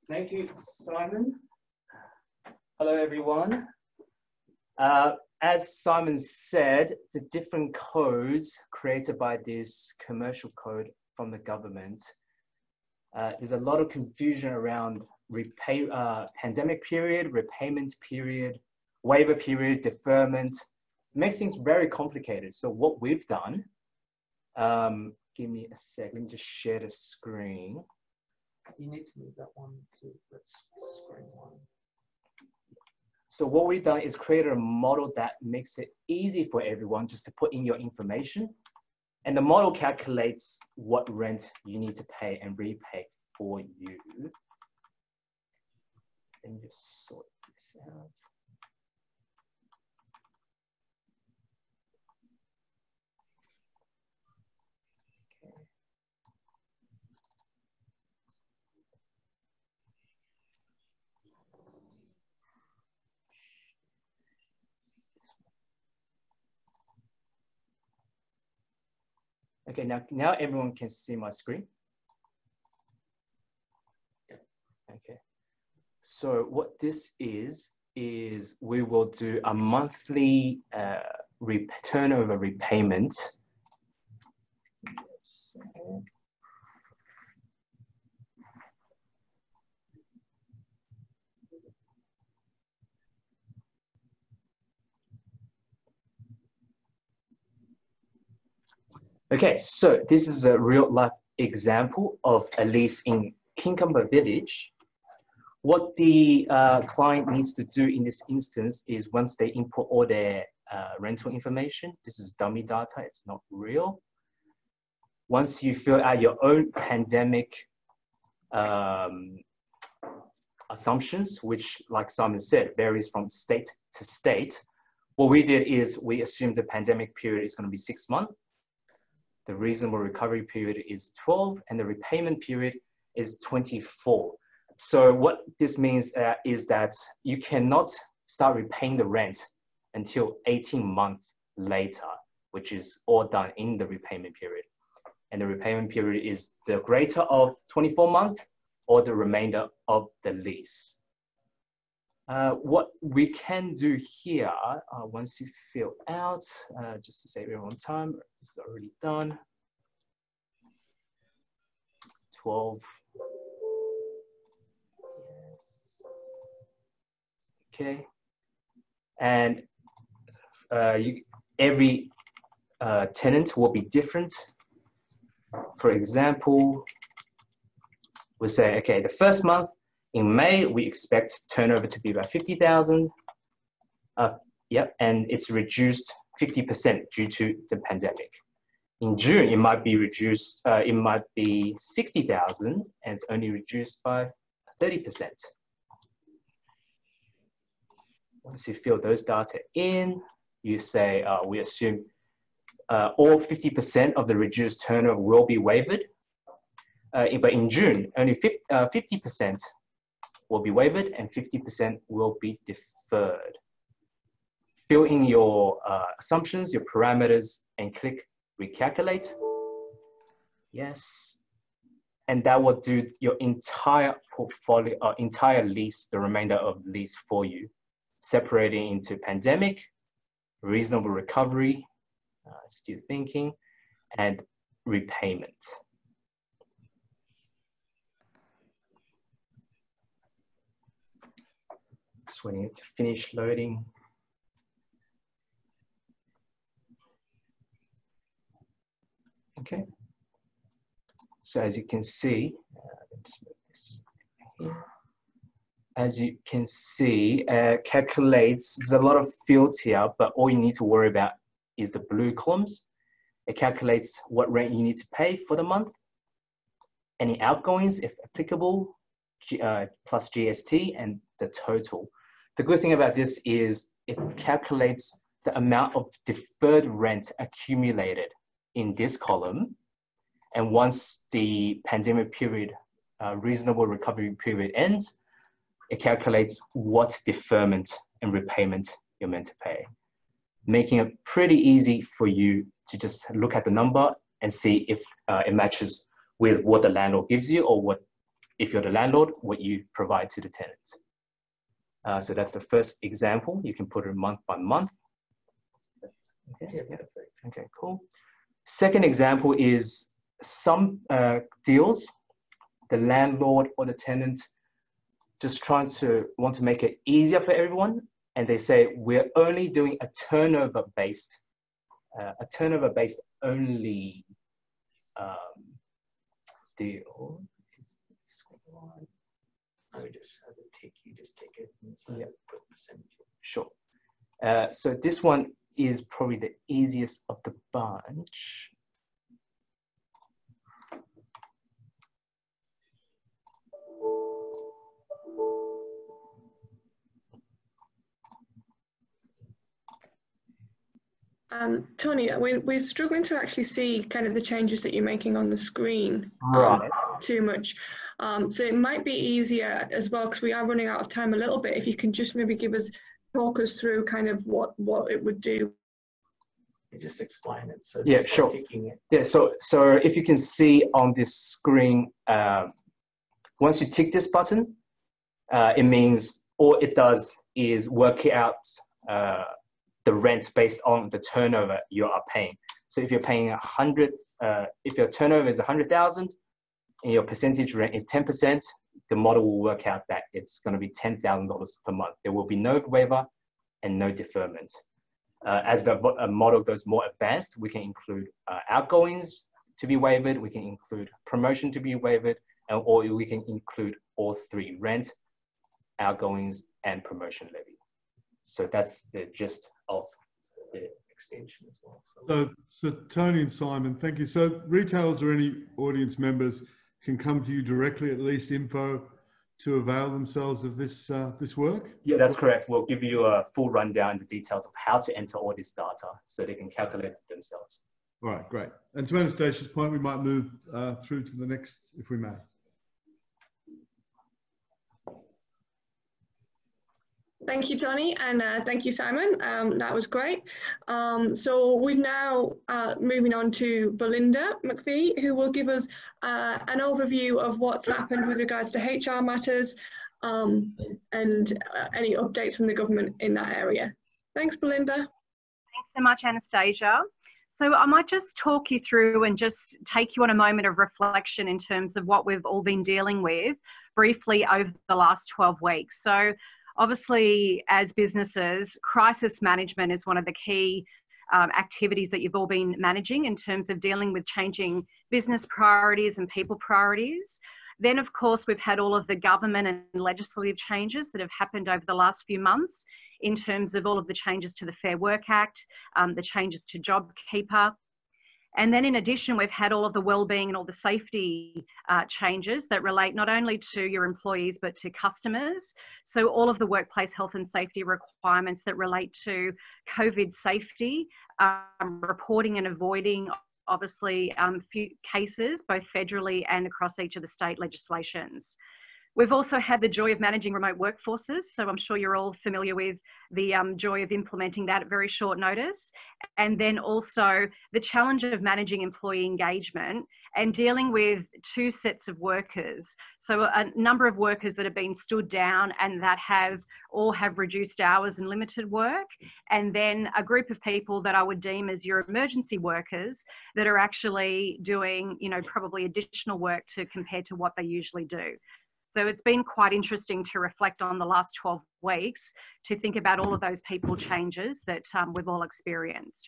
Thank you, Simon. Hello, everyone. As Simon said, the different codes created by this commercial code from the government, there's a lot of confusion around pandemic period, repayment period, waiver period, deferment. It makes things very complicated. So what we've done, give me a sec, let me just share the screen. You need to move that one to screen one. So what we've done is create a model that makes it easy for everyone just to put in your information. And the model calculates what rent you need to pay and repay for you. Let me just sort this out. Okay, now everyone can see my screen. Okay, so what this is we will do a monthly turnover repayment. Okay, so this is a real life example of a lease in Kincumber Village. What the client needs to do in this instance is, once they input all their rental information, this is dummy data, it's not real. Once you fill out your own pandemic assumptions, which, like Simon said, varies from state to state, what we did is we assumed the pandemic period is going to be 6 months. The reasonable recovery period is 12, and the repayment period is 24. So what this means is that you cannot start repaying the rent until 18 months later, which is all done in the repayment period. And the repayment period is the greater of 24 months or the remainder of the lease. What we can do here, once you fill out, just to save everyone time, this is already done. 12. Yes. Okay. And every tenant will be different. For example, we'll say, okay, the first month in May, we expect turnover to be about 50,000. Yep, and it's reduced 50% due to the pandemic. In June, it might be reduced, it might be 60,000 and it's only reduced by 30%. Once you fill those data in, you say, we assume all 50% of the reduced turnover will be waived. But in June, only 50% will be waived and 50% will be deferred. Fill in your assumptions, your parameters, and click recalculate. Yes. And that will do your entire portfolio, entire lease, the remainder of the lease for you, separating into pandemic, reasonable recovery, still thinking, and repayment. Just waiting to finish loading. Okay. So as you can see, let's move this here. As you can see, calculates, there's a lot of fields here, but all you need to worry about is the blue columns. It calculates what rent you need to pay for the month, any outgoings, if applicable, plus GST, and the total. The good thing about this is it calculates the amount of deferred rent accumulated in this column. And once the pandemic period, reasonable recovery period ends, it calculates what deferment and repayment you're meant to pay, making it pretty easy for you to just look at the number and see if it matches with what the landlord gives you, or what, if you're the landlord, what you provide to the tenant. So that's the first example. You can put it month by month. Okay, okay, cool. Second example is some deals, the landlord or the tenant just want to make it easier for everyone, and they say we're only doing a turnover based only deal. I would just have it take, you just take it and yeah, put percentage. Sure. So this one is probably the easiest of the bunch. Tony, we're struggling to actually see kind of the changes that you're making on the screen too much. So it might be easier as well, because we are running out of time a little bit, if you can just maybe talk us through kind of what it would do. Just explain it. So yeah, sure. Yeah, so if you can see on this screen, once you tick this button, it means all it does is work out the rent based on the turnover you are paying. So if you're paying 100, if your turnover is 100,000 and your percentage rent is 10%, the model will work out that it's going to be $10,000 per month. There will be no waiver and no deferment. As the model goes more advanced, we can include outgoings to be waived, we can include promotion to be waived, or we can include all three: rent, outgoings, and promotion levy. So that's the gist of the extension as well. So Tony and Simon, thank you. So retailers or any audience members can come to you directly at Leaseinfo to avail themselves of this this work? Yeah, that's correct. We'll give you a full rundown, the details of how to enter all this data so they can calculate it themselves. All right, great. And to Anastasia's point, we might move through to the next, if we may. Thank you, Tony, and thank you, Simon. That was great. So we're now moving on to Belinda McVie, who will give us an overview of what's happened with regards to HR matters and any updates from the government in that area. Thanks, Belinda. Thanks so much, Anastasia. So I might just talk you through and just take you on a moment of reflection in terms of what we've all been dealing with briefly over the last 12 weeks. So obviously, as businesses, crisis management is one of the key activities that you've all been managing in terms of dealing with changing business priorities and people priorities. Then, of course, we've had all of the government and legislative changes that have happened over the last few months in terms of all of the changes to the Fair Work Act, the changes to JobKeeper. And then in addition, we've had all of the wellbeing and all the safety changes that relate not only to your employees, but to customers. So all of the workplace health and safety requirements that relate to COVID safety, reporting and avoiding, obviously, few cases, both federally and across each of the state legislations. We've also had the joy of managing remote workforces. So I'm sure you're all familiar with the joy of implementing that at very short notice. And then also the challenge of managing employee engagement and dealing with two sets of workers. So a number of workers that have been stood down and that have reduced hours and limited work. And then a group of people that I would deem as your emergency workers that are actually doing, probably additional work compared to what they usually do. So it's been quite interesting to reflect on the last 12 weeks to think about all of those people changes that we've all experienced.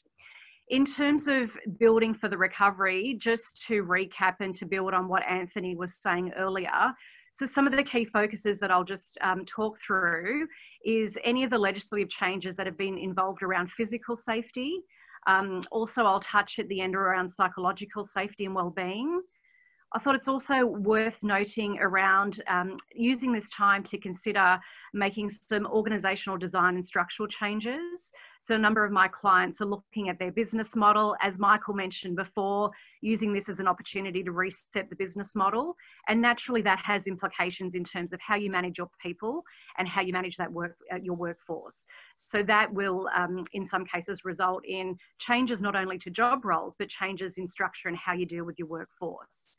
In terms of building for the recovery, just to recap and to build on what Anthony was saying earlier, so some of the key focuses that I'll just talk through is any of the legislative changes that have been involved around physical safety. Also, I'll touch at the end around psychological safety and wellbeing. I thought it's also worth noting around using this time to consider making some organisational design and structural changes. So a number of my clients are looking at their business model, as Michael mentioned before, using this as an opportunity to reset the business model. And naturally that has implications in terms of how you manage your people and how you manage that your workforce. So that will, in some cases, result in changes not only to job roles, but changes in structure and how you deal with your workforce.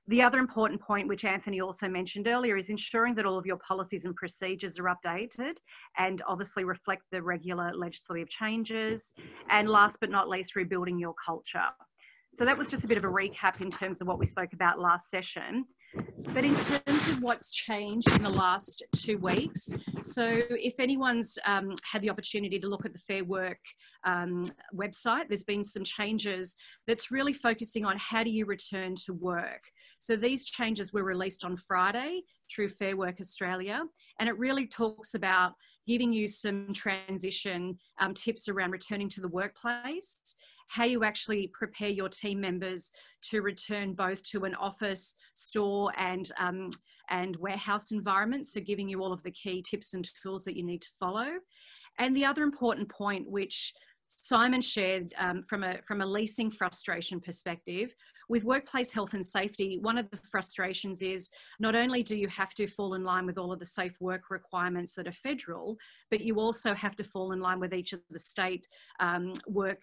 The other important point, which Anthony also mentioned earlier, is ensuring that all of your policies and procedures are updated and obviously reflect the regular legislative changes. And last but not least, rebuilding your culture. So that was just a bit of a recap in terms of what we spoke about last session. But in terms of what's changed in the last 2 weeks, so if anyone's had the opportunity to look at the Fair Work website, there's been some changes that's really focusing on how do you return to work. So these changes were released on Friday through Fair Work Australia, and it really talks about giving you some transition tips around returning to the workplace, how you actually prepare your team members to return both to an office, store and warehouse environment. So giving you all of the key tips and tools that you need to follow. And the other important point, which Simon shared from a leasing frustration perspective, with workplace health and safety, one of the frustrations is not only do you have to fall in line with all of the safe work requirements that are federal, but you also have to fall in line with each of the state work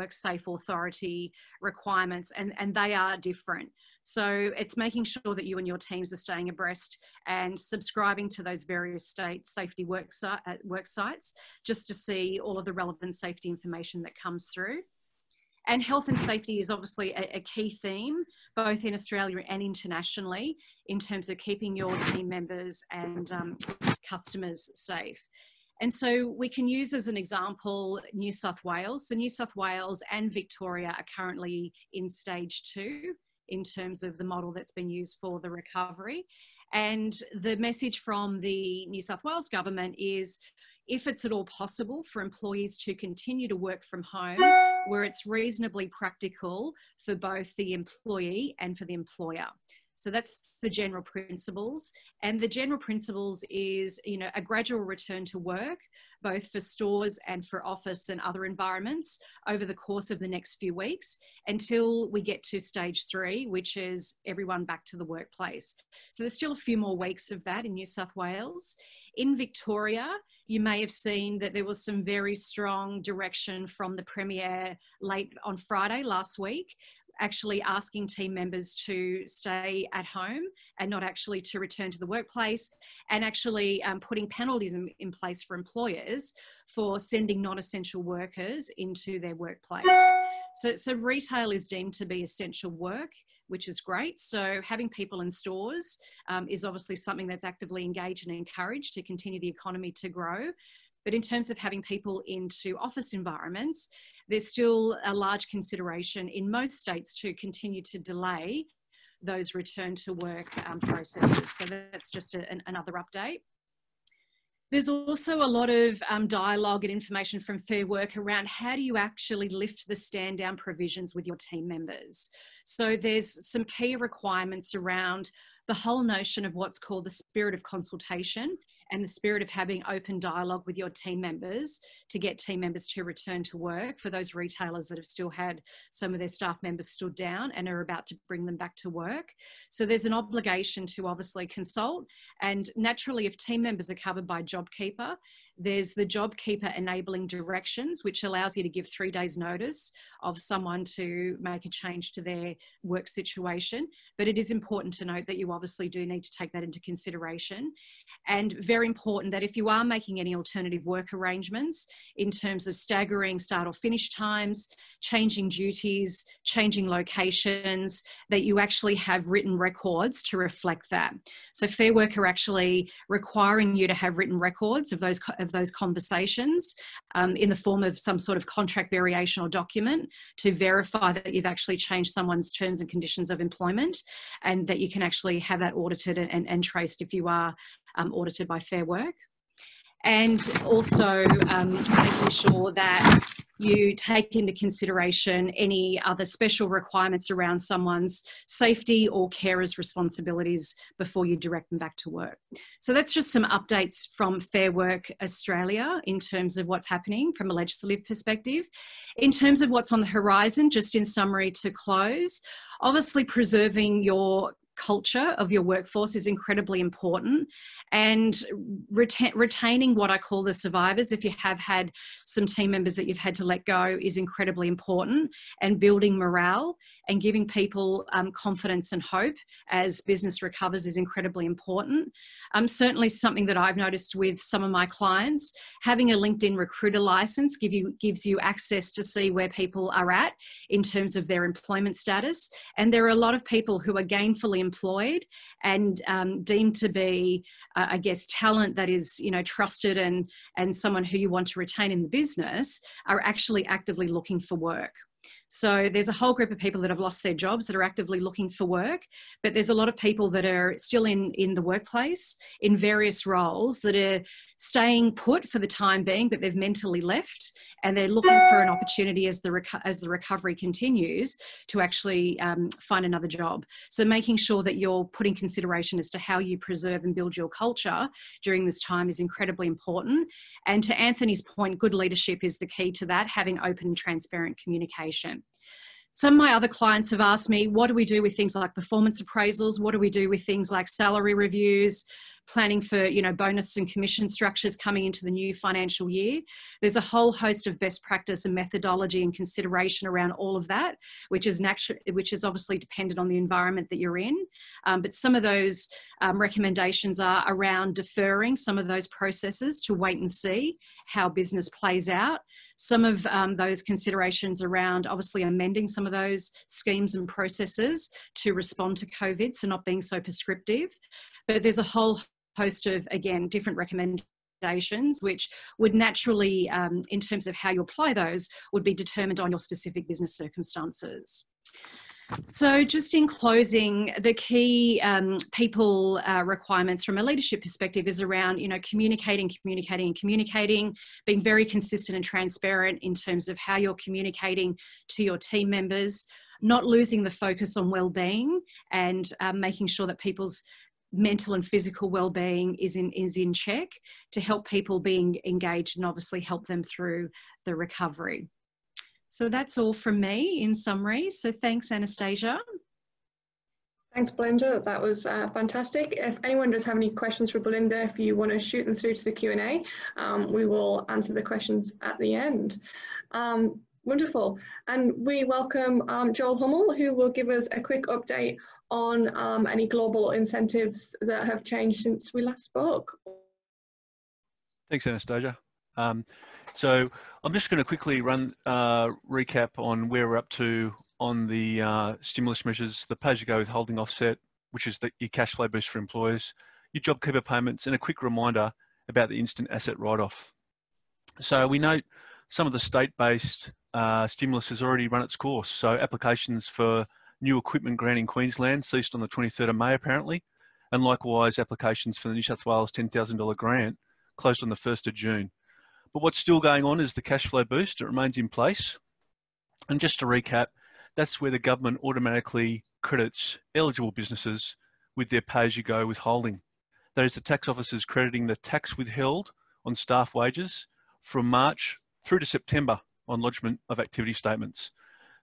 safe authority requirements, and they are different. So it's making sure that you and your teams are staying abreast and subscribing to those various state safety work sites, just to see all of the relevant safety information that comes through. And health and safety is obviously a key theme, both in Australia and internationally, in terms of keeping your team members and customers safe. And so we can use as an example New South Wales. So New South Wales and Victoria are currently in stage 2 in terms of the model that's been used for the recovery. And the message from the New South Wales government is, if it's at all possible for employees to continue to work from home where it's reasonably practical for both the employee and for the employer. So that's the general principles. And the general principles is, a gradual return to work, both for stores and for office and other environments over the course of the next few weeks until we get to stage 3, which is everyone back to the workplace. So there's still a few more weeks of that in New South Wales. In Victoria, you may have seen that there was some very strong direction from the Premier late on Friday last week, actually asking team members to stay at home and not actually to return to the workplace, and actually putting penalties in place for employers for sending non-essential workers into their workplace. So retail is deemed to be essential work, which is great. So having people in stores is obviously something that's actively engaged and encouraged to continue the economy to grow. But in terms of having people into office environments, there's still a large consideration in most states to continue to delay those return to work processes. So that's just another update. There's also a lot of dialogue and information from Fair Work around how do you actually lift the stand down provisions with your team members. So there's some key requirements around the whole notion of what's called the spirit of consultation and the spirit of having open dialogue with your team members to get team members to return to work for those retailers that have still had some of their staff members stood down and are about to bring them back to work. So there's an obligation to obviously consult, and naturally if team members are covered by JobKeeper, there's the JobKeeper enabling directions, which allows you to give 3 days notice of someone to make a change to their work situation. But it is important to note that you obviously do need to take that into consideration. And very important that if you are making any alternative work arrangements in terms of staggering start or finish times, changing duties, changing locations, that you actually have written records to reflect that. So Fair Work are actually requiring you to have written records of those conversations in the form of some sort of contract variation or document to verify that you've actually changed someone's terms and conditions of employment, and that you can actually have that audited and traced if you are audited by Fair Work. And also making sure that you take into consideration any other special requirements around someone's safety or carers' responsibilities before you direct them back to work. So that's just some updates from Fair Work Australia in terms of what's happening from a legislative perspective. In terms of what's on the horizon, just in summary to close, obviously preserving your culture of your workforce is incredibly important, and retaining what I call the survivors, if you have had some team members that you've had to let go, is incredibly important, and building morale and giving people confidence and hope as business recovers is incredibly important. Certainly something that I've noticed with some of my clients, having a LinkedIn recruiter license gives you access to see where people are at in terms of their employment status. And there are a lot of people who are gainfully employed and deemed to be, I guess, talent that is, you know, trusted and someone who you want to retain in the business, are actually actively looking for work. So there's a whole group of people that have lost their jobs that are actively looking for work, but there's a lot of people that are still in the workplace in various roles that are staying put for the time being, but they've mentally left, and they're looking for an opportunity as the recovery continues to actually find another job. So making sure that you're putting consideration as to how you preserve and build your culture during this time is incredibly important. And to Anthony's point, good leadership is the key to that, having open and transparent communication. Some of my other clients have asked me, what do we do with things like performance appraisals? What do we do with things like salary reviews, planning for, you know, bonus and commission structures coming into the new financial year? There's a whole host of best practice and methodology and consideration around all of that, which is obviously dependent on the environment that you're in. But some of those recommendations are around deferring some of those processes to wait and see how business plays out. Some of those considerations around obviously amending some of those schemes and processes to respond to COVID, so not being so prescriptive. But there's a whole host of, again, different recommendations, which would naturally, in terms of how you apply those, would be determined on your specific business circumstances. So just in closing, the key people requirements from a leadership perspective is around, you know, communicating, being very consistent and transparent in terms of how you're communicating to your team members, not losing the focus on well-being, and making sure that people's mental and physical well-being is in check to help people being engaged and obviously help them through the recovery. So that's all from me in summary. So thanks, Anastasia. Thanks, Belinda. That was fantastic. If anyone does have any questions for Belinda, if you want to shoot them through to the Q&A, we will answer the questions at the end. Wonderful. And we welcome Joel Hummel, who will give us a quick update on any global incentives that have changed since we last spoke. Thanks, Anastasia. So I'm just going to quickly run recap on where we're up to on the stimulus measures, the pay-as-you-go withholding offset, which is your cash flow boost for employers, your JobKeeper payments, and a quick reminder about the instant asset write-off. So we note some of the state-based stimulus has already run its course. So applications for new equipment grant in Queensland ceased on the 23rd of May apparently, and likewise applications for the New South Wales $10,000 grant closed on the 1st of June. But what's still going on is the cash flow boost. It remains in place. And just to recap, that's where the government automatically credits eligible businesses with their pay-as-you-go withholding. That is, the tax officers crediting the tax withheld on staff wages from March through to September on lodgement of activity statements.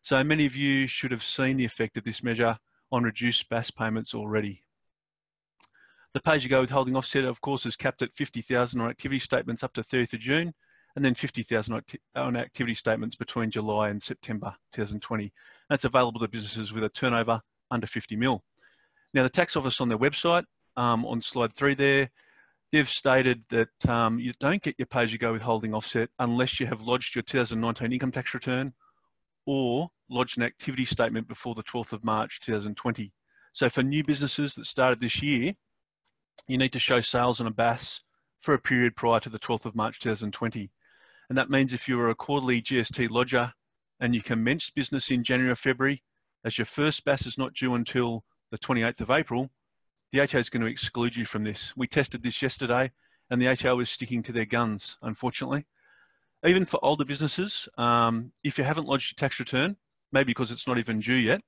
So many of you should have seen the effect of this measure on reduced BAS payments already. The pay-as-you-go withholding offset, of course, is capped at $50,000 on activity statements up to 30th of June, and then $50,000 on activity statements between July and September 2020. That's available to businesses with a turnover under 50 mil. Now, the tax office on their website, on slide 3 there, they've stated that you don't get your pay-as-you-go withholding offset unless you have lodged your 2019 income tax return or lodged an activity statement before the 12th of March 2020. So for new businesses that started this year, you need to show sales on a BAS for a period prior to the 12th of March 2020. And that means if you were a quarterly GST lodger and you commenced business in January or February, as your first BAS is not due until the 28th of April, the ATO is going to exclude you from this. We tested this yesterday and the ATO is sticking to their guns, unfortunately. Even for older businesses, if you haven't lodged your tax return, maybe because it's not even due yet,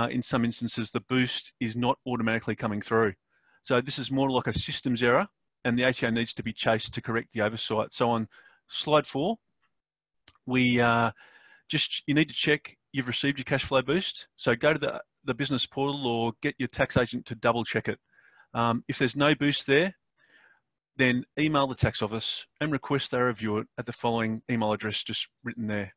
in some instances, the boost is not automatically coming through. So this is more like a systems error and the ATO needs to be chased to correct the oversight. So on slide 4, you need to check you've received your cash flow boost. So go to the business portal or get your tax agent to double check it. If there's no boost there, then email the tax office and request they review it at the following email address just written there.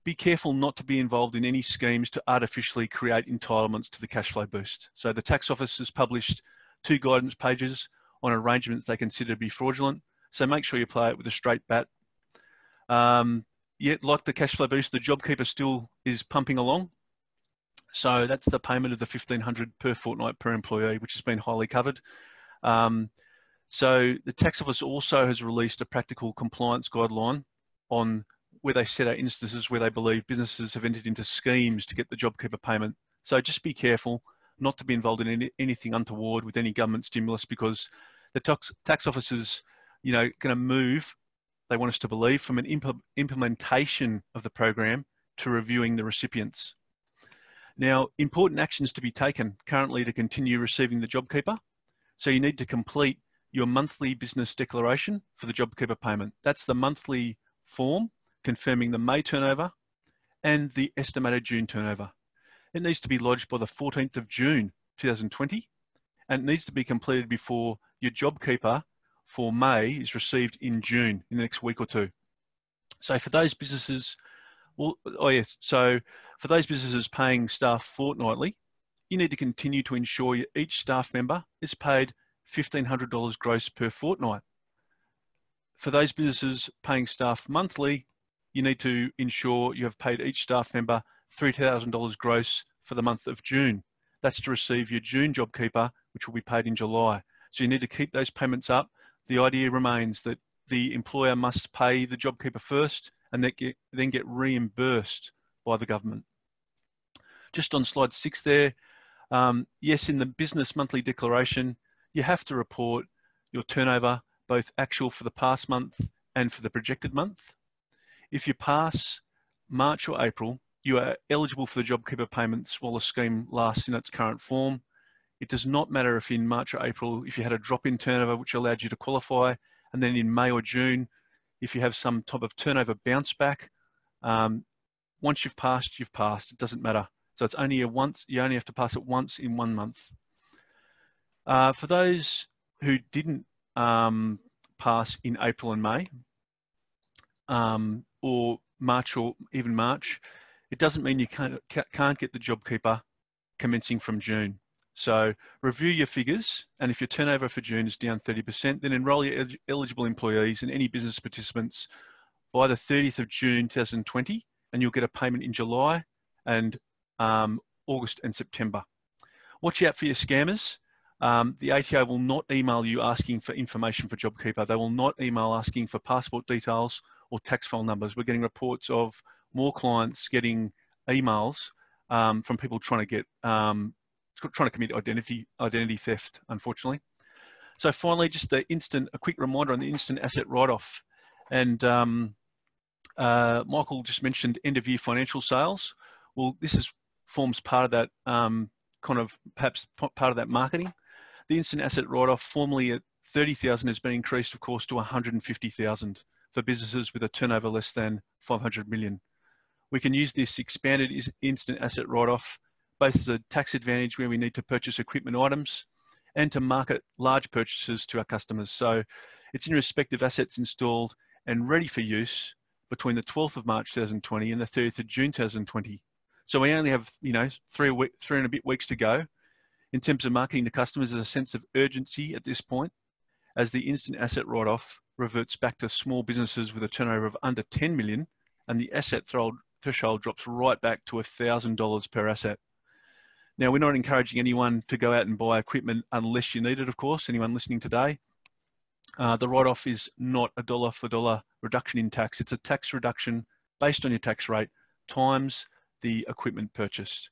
Be careful not to be involved in any schemes to artificially create entitlements to the cash flow boost. So the tax office has published 2 guidance pages on arrangements they consider to be fraudulent. So make sure you play it with a straight bat. Yet, like the cash flow boost, the JobKeeper still is pumping along. So that's the payment of the $1,500 per fortnight per employee, which has been highly covered. So the tax office also has released a practical compliance guideline on where they set out instances where they believe businesses have entered into schemes to get the JobKeeper payment. So just be careful not to be involved in anything untoward with any government stimulus, because the tax office is, going to move, they want us to believe, from an implementation of the program to reviewing the recipients. Now, important actions to be taken currently to continue receiving the JobKeeper. So you need to complete your monthly business declaration for the JobKeeper payment. That's the monthly form confirming the May turnover and the estimated June turnover. It needs to be lodged by the 14th of June 2020, and it needs to be completed before your JobKeeper for May is received in June, in the next week or 2. So for those businesses, so for those businesses paying staff fortnightly, you need to continue to ensure each staff member is paid $1,500 gross per fortnight. For those businesses paying staff monthly, you need to ensure you have paid each staff member $3,000 gross for the month of June. That's to receive your June JobKeeper, which will be paid in July. So you need to keep those payments up. The idea remains that the employer must pay the JobKeeper first and then get reimbursed by the government. Just on slide 6 there, yes, in the business monthly declaration, you have to report your turnover, both actual for the past month and for the projected month. If you pass March or April, you are eligible for the JobKeeper payments while the scheme lasts in its current form. It does not matter if in March or April, if you had a drop in turnover which allowed you to qualify, and then in May or June, if you have some type of turnover bounce back, once you've passed, it doesn't matter. So it's only you only have to pass it once in 1 month. For those who didn't pass in April and May, or March or even March, it doesn't mean you can't get the JobKeeper commencing from June. So review your figures, and if your turnover for June is down 30%, then enrol your eligible employees and any business participants by the 30th of June 2020, and you'll get a payment in July and August and September. Watch out for your scammers. The ATO will not email you asking for information for JobKeeper. They will not email asking for passport details or tax file numbers. We're getting reports of more clients getting emails from people trying to commit identity theft, unfortunately. So finally, just a quick reminder on the instant asset write-off. And Michael just mentioned end of year financial sales. Well, this forms part of that perhaps part of that marketing. The instant asset write-off, formerly at 30,000, has been increased, of course, to 150,000 for businesses with a turnover less than 500 million. We can use this expanded instant asset write-off both as a tax advantage where we need to purchase equipment items and to market large purchases to our customers. So it's in respect of assets installed and ready for use between the 12th of March 2020 and the 30th of June 2020. So we only have, 3 and a bit weeks to go. In terms of marketing to customers, there's a sense of urgency at this point as the instant asset write-off reverts back to small businesses with a turnover of under 10 million, and the asset threshold drops right back to $1,000 per asset. Now, we're not encouraging anyone to go out and buy equipment unless you need it, of course, anyone listening today. The write-off is not a dollar for dollar reduction in tax. It's a tax reduction based on your tax rate times the equipment purchased.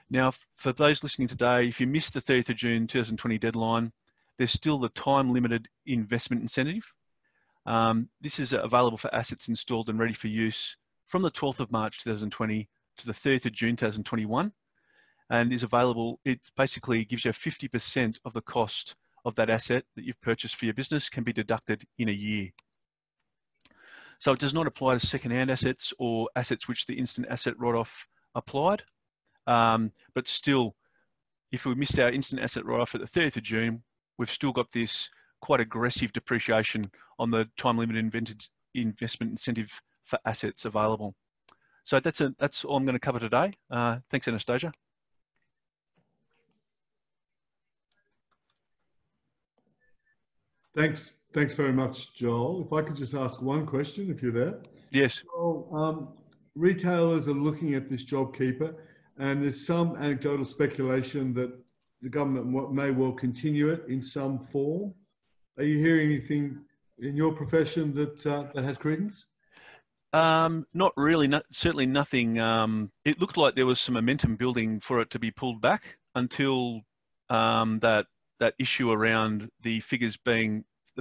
Now, for those listening today, if you missed the 30th of June 2020 deadline, there's still the time-limited investment incentive. This is available for assets installed and ready for use from the 12th of March 2020 to the 30th of June 2021, and is available. It basically gives you 50% of the cost of that asset that you've purchased for your business can be deducted in a year. So it does not apply to second-hand assets or assets which the instant asset write-off applied. But still, if we missed our instant asset write-off at the 30th of June, we've still got this quite aggressive depreciation on the time-limited investment incentive for assets available. So that's all I'm going to cover today. Thanks, Anastasia. Thanks very much, Joel. If I could just ask one question, if you're there. Yes. Joel, retailers are looking at this JobKeeper, and there's some anecdotal speculation that the government may well continue it in some form. Are you hearing anything in your profession that has credence? Not really. Certainly nothing. It looked like there was some momentum building for it to be pulled back until that issue around the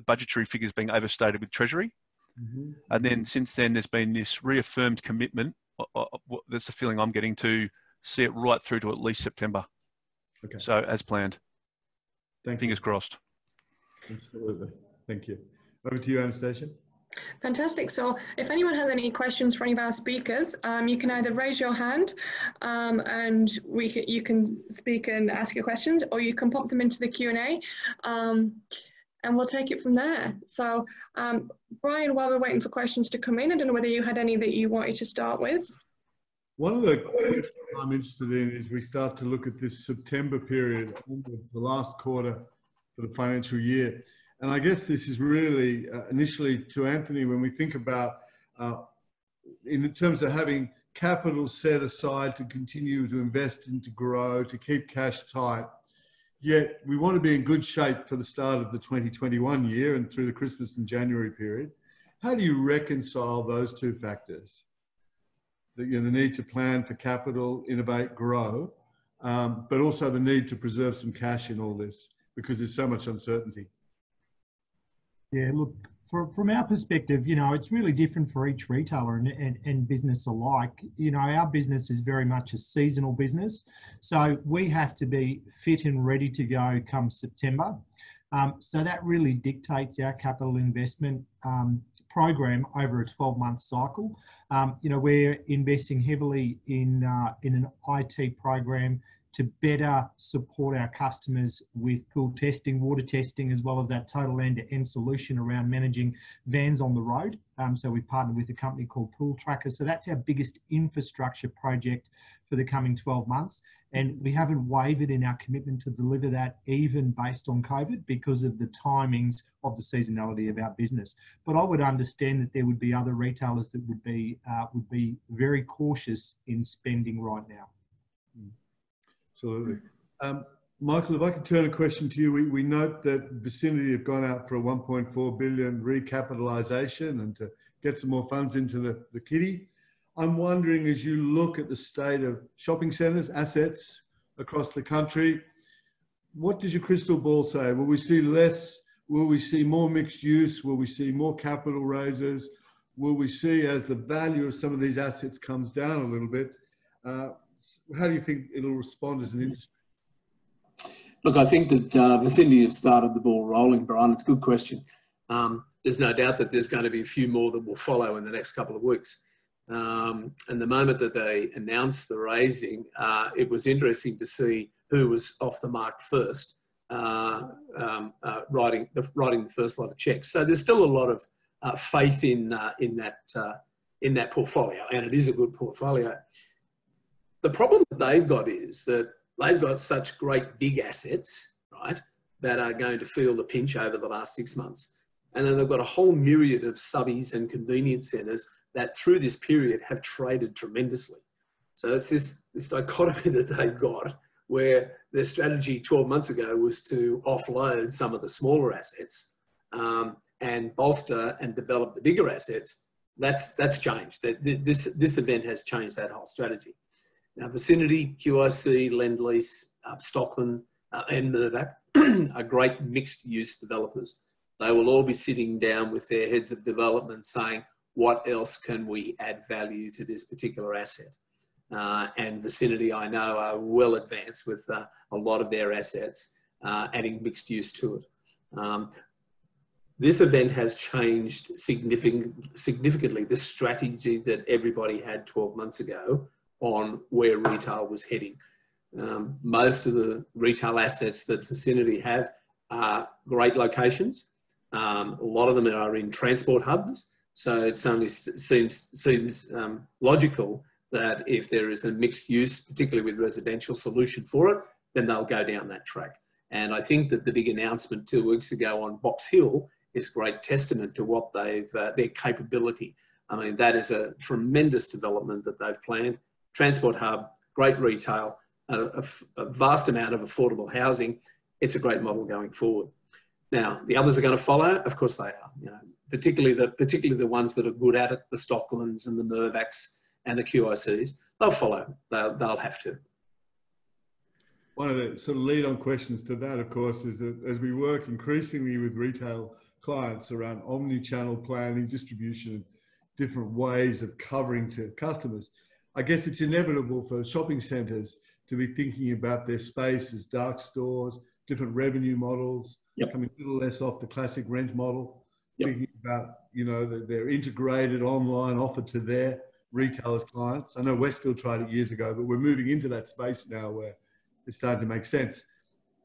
budgetary figures being overstated with Treasury. Mm-hmm. And then since then, there's been this reaffirmed commitment. That's the feeling I'm getting, to see it right through to at least September. Okay. So as planned. Fingers crossed. Absolutely. Thank you. Over to you, Anastasia. Fantastic. So if anyone has any questions for any of our speakers, you can either raise your hand and you can speak and ask your questions, or you can pop them into the Q&A and we'll take it from there. So Brian, while we're waiting for questions to come in, I don't know whether you had any that you wanted to start with. One of the questions I'm interested in is we start to look at this September period, the last quarter for the financial year. And I guess this is really initially to Anthony, when we think about in terms of having capital set aside to continue to invest and to grow, to keep cash tight, yet we want to be in good shape for the start of the 2021 year and through the Christmas and January period. How do you reconcile those two factors? The need to plan for capital, innovate, grow, but also the need to preserve some cash in all this because there's so much uncertainty. Yeah, look, from our perspective, it's really different for each retailer and business alike. Our business is very much a seasonal business, so we have to be fit and ready to go come September. So that really dictates our capital investment program over a 12-month cycle. We're investing heavily in an IT program to better support our customers with pool testing, water testing, as well as that total end-to-end solution around managing vans on the road. So we partnered with a company called Pool Tracker. So that's our biggest infrastructure project for the coming 12 months. And we haven't wavered in our commitment to deliver that, even based on COVID, because of the timings of the seasonality of our business. But I would understand that there would be other retailers that would be very cautious in spending right now. Absolutely. Michael, if I could turn a question to you. We note that Vicinity have gone out for a 1.4 billion recapitalisation and to get some more funds into the kitty. I'm wondering, as you look at the state of shopping centres, assets across the country, what does your crystal ball say? Will we see less? Will we see more mixed use? Will we see more capital raises? Will we see, as the value of some of these assets comes down a little bit, how do you think it'll respond as an industry? Look, I think that Vicinity have started the ball rolling, Brian. It's a good question. There's no doubt that there's going to be a few more that will follow in the next couple of weeks. And the moment that they announced the raising, it was interesting to see who was off the mark first, writing the first lot of checks. So there's still a lot of faith in that portfolio, and it is a good portfolio. The problem that they've got is that they've got such great big assets, right, that are going to feel the pinch over the last 6 months. And then they've got a whole myriad of subbies and convenience centres that through this period have traded tremendously. So it's this dichotomy that they've got, where their strategy 12 months ago was to offload some of the smaller assets and bolster and develop the bigger assets. That's changed. This event has changed that whole strategy. Now, Vicinity, QIC, Lendlease, Stockland and Mirvac are great mixed-use developers. They will all be sitting down with their heads of development saying, what else can we add value to this particular asset? And Vicinity, I know, are well advanced with a lot of their assets, adding mixed use to it. This event has changed significantly the strategy that everybody had 12 months ago on where retail was heading. Most of the retail assets that Vicinity have are great locations. A lot of them are in transport hubs. So it only seems logical that if there is a mixed use, particularly with residential solution for it, then they'll go down that track. And I think that the big announcement 2 weeks ago on Box Hill is great testament to what their capability. I mean, that is a tremendous development that they've planned. Transport hub, great retail, a vast amount of affordable housing. It's a great model going forward. Now, the others are going to follow. Of course they are. You know, particularly the ones that are good at it, the Stocklands and the Mirvacs and the QICs. They'll follow. They'll have to. One of the sort of lead-on questions to that, of course, is that as we work increasingly with retail clients around omni-channel planning, distribution, different ways of covering to customers, I guess it's inevitable for shopping centres to be thinking about their space as dark stores, different revenue models, coming a little less off the classic rent model, thinking about, you know, their integrated online offer to their retailers' clients. I know Westfield tried it years ago, but we're moving into that space now where it's starting to make sense.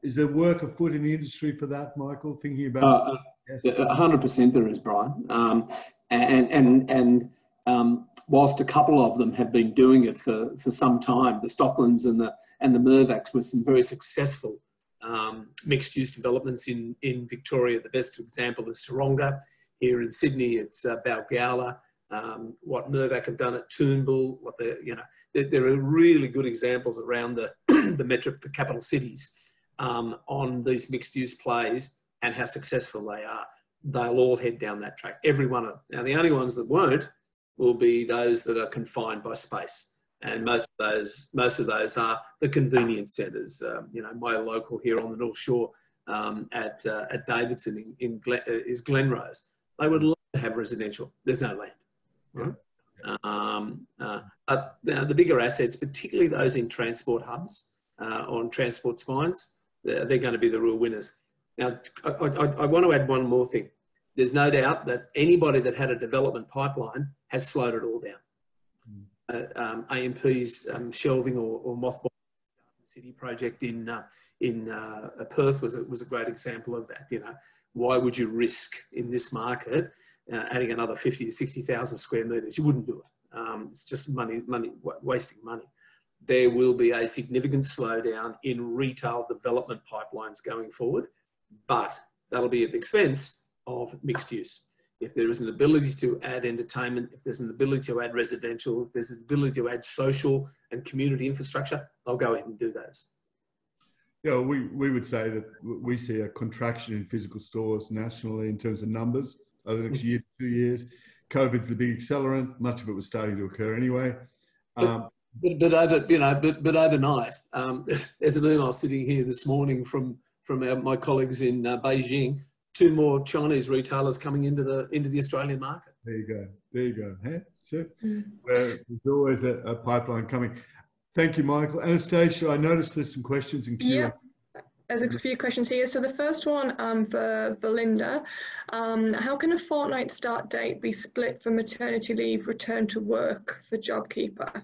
Is there work afoot in the industry for that, Michael? Thinking about 100% there is, Brian. Whilst a couple of them have been doing it for some time, the Stocklands and the Mirvacs were some very successful mixed-use developments in Victoria. The best example is Taronga. Here in Sydney, it's Balgowlah. What Mirvac have done at Toombul. There are really good examples around the capital cities on these mixed-use plays and how successful they are. They'll all head down that track. Every one of them. Now, the only ones that won't will be those that are confined by space. And most of those are the convenience centres. You know, my local here on the North Shore at Davidson is Glenrose. They would love to have residential. There's no land. Right? Now the bigger assets, particularly those in transport hubs on transport spines, they're going to be the real winners. Now, I want to add one more thing. There's no doubt that anybody that had a development pipeline has slowed it all down. AMP's shelving or mothballing the city project in Perth was a great example of that. You know, why would you risk in this market adding another 50 to 60,000 square metres? You wouldn't do it. It's just wasting money. There will be a significant slowdown in retail development pipelines going forward, but that'll be at the expense of mixed use. If there is an ability to add entertainment, if there's an ability to add residential, if there's an ability to add social and community infrastructure, they'll go ahead and do those. Yeah, we would say that we see a contraction in physical stores nationally in terms of numbers over the next year, 2 years. COVID's the big accelerant. Much of it was starting to occur anyway. But overnight, there's an email sitting here this morning from my colleagues in Beijing. 2 more Chinese retailers coming into the Australian market. There you go. There you go. Hey, so there's always a pipeline coming. Thank you, Michael. Anastasia, I noticed there's some questions in Q&A. Yeah, there's a few questions here. So the first one for Belinda, how can a fortnight start date be split for maternity leave, return to work for JobKeeper?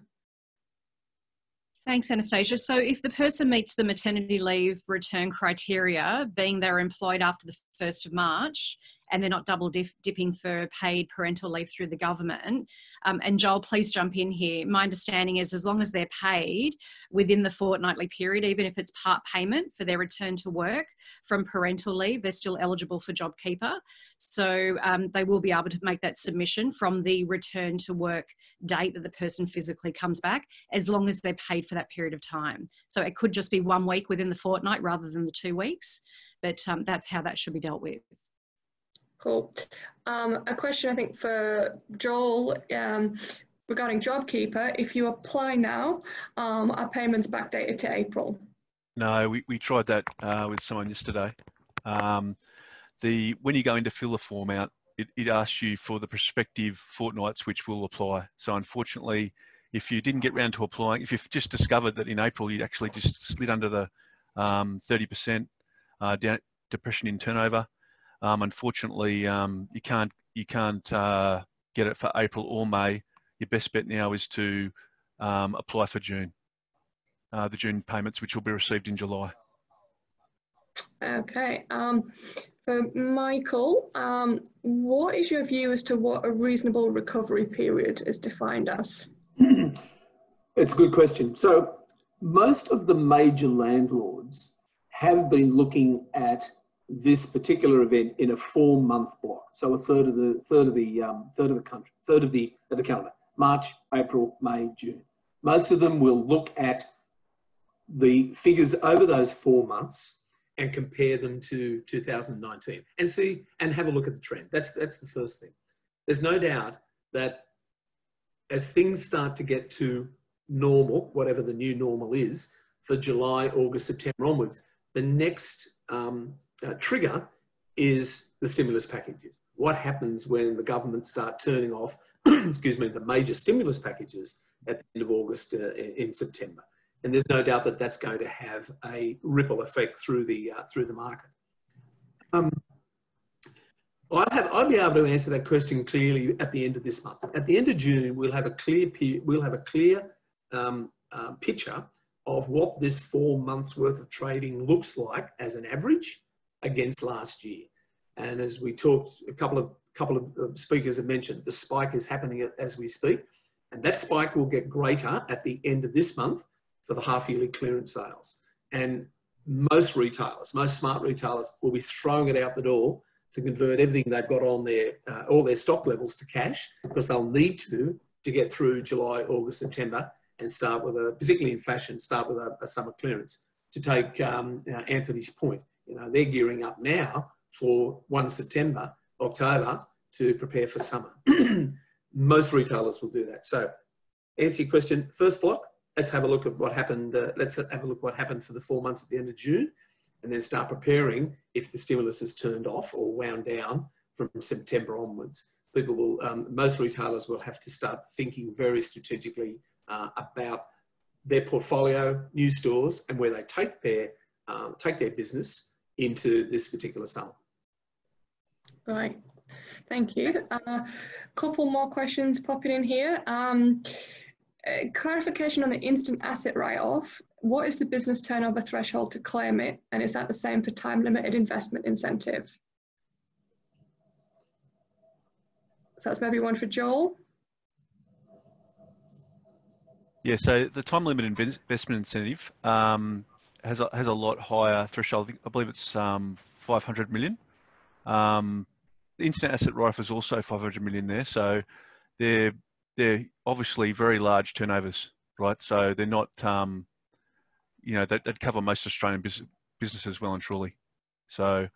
Thanks, Anastasia. So if the person meets the maternity leave return criteria, being they're employed after the 1st of March, and they're not double dipping for paid parental leave through the government. And Joel, please jump in here. My understanding is as long as they're paid within the fortnightly period, even if it's part payment for their return to work from parental leave, they're still eligible for JobKeeper. So they will be able to make that submission from the return to work date that the person physically comes back, as long as they're paid for that period of time. So it could just be 1 week within the fortnight rather than the 2 weeks, but that's how that should be dealt with. Cool. A question, I think, for Joel regarding JobKeeper. If you apply now, are payments backdated to April? No, we tried that with someone yesterday. When you go in to fill the form out, it asks you for the prospective fortnights which will apply. So unfortunately, if you didn't get round to applying, if you've just discovered that in April you'd actually just slid under the 30% depression in turnover, unfortunately, you can't get it for April or May. Your best bet now is to apply for June, the June payments, which will be received in July. Okay. For Michael, what is your view as to what a reasonable recovery period is defined as? It's a good question. So most of the major landlords have been looking at this particular event in a 4-month block. So a third of the calendar: March, April, May, June. Most of them will look at the figures over those 4 months and compare them to 2019 and see and have a look at the trend. That's the first thing. There's no doubt that as things start to get to normal, whatever the new normal is, for July, August, September onwards, the next trigger is the stimulus packages. What happens when the government start turning off, excuse me, the major stimulus packages at the end of August in September? And there's no doubt that that's going to have a ripple effect through the market. I'll be able to answer that question clearly at the end of this month. At the end of June, we'll have a clear picture of what this 4 months worth of trading looks like as an average against last year. And as we talked, a couple of speakers have mentioned, the spike is happening as we speak, and that spike will get greater at the end of this month for the half-yearly clearance sales. And most retailers, most smart retailers, will be throwing it out the door to convert everything they've got on their all their stock levels to cash, because they'll need to get through July, August, September, and start with particularly in fashion, start with a summer clearance. To take Anthony's point, they're gearing up now for 1 September, October, to prepare for summer. Most retailers will do that. So, answer your question, first block, let's have a look at what happened. Let's have a look what happened for the 4 months at the end of June, and then start preparing if the stimulus is turned off or wound down from September onwards. People will, most retailers will have to start thinking very strategically about their portfolio, new stores, and where they take their business into this particular summer. Right, thank you. Couple more questions popping in here. Clarification on the instant asset write-off. What is the business turnover threshold to claim it? And is that the same for time-limited investment incentive? So that's maybe one for Joel. Yeah, so the time-limited investment incentive has a lot higher threshold. I believe it's 500 million. The instant asset write-off is also 500 million there. So they're obviously very large turnovers, right? So they're not you know, they'd cover most Australian businesses well and truly. So,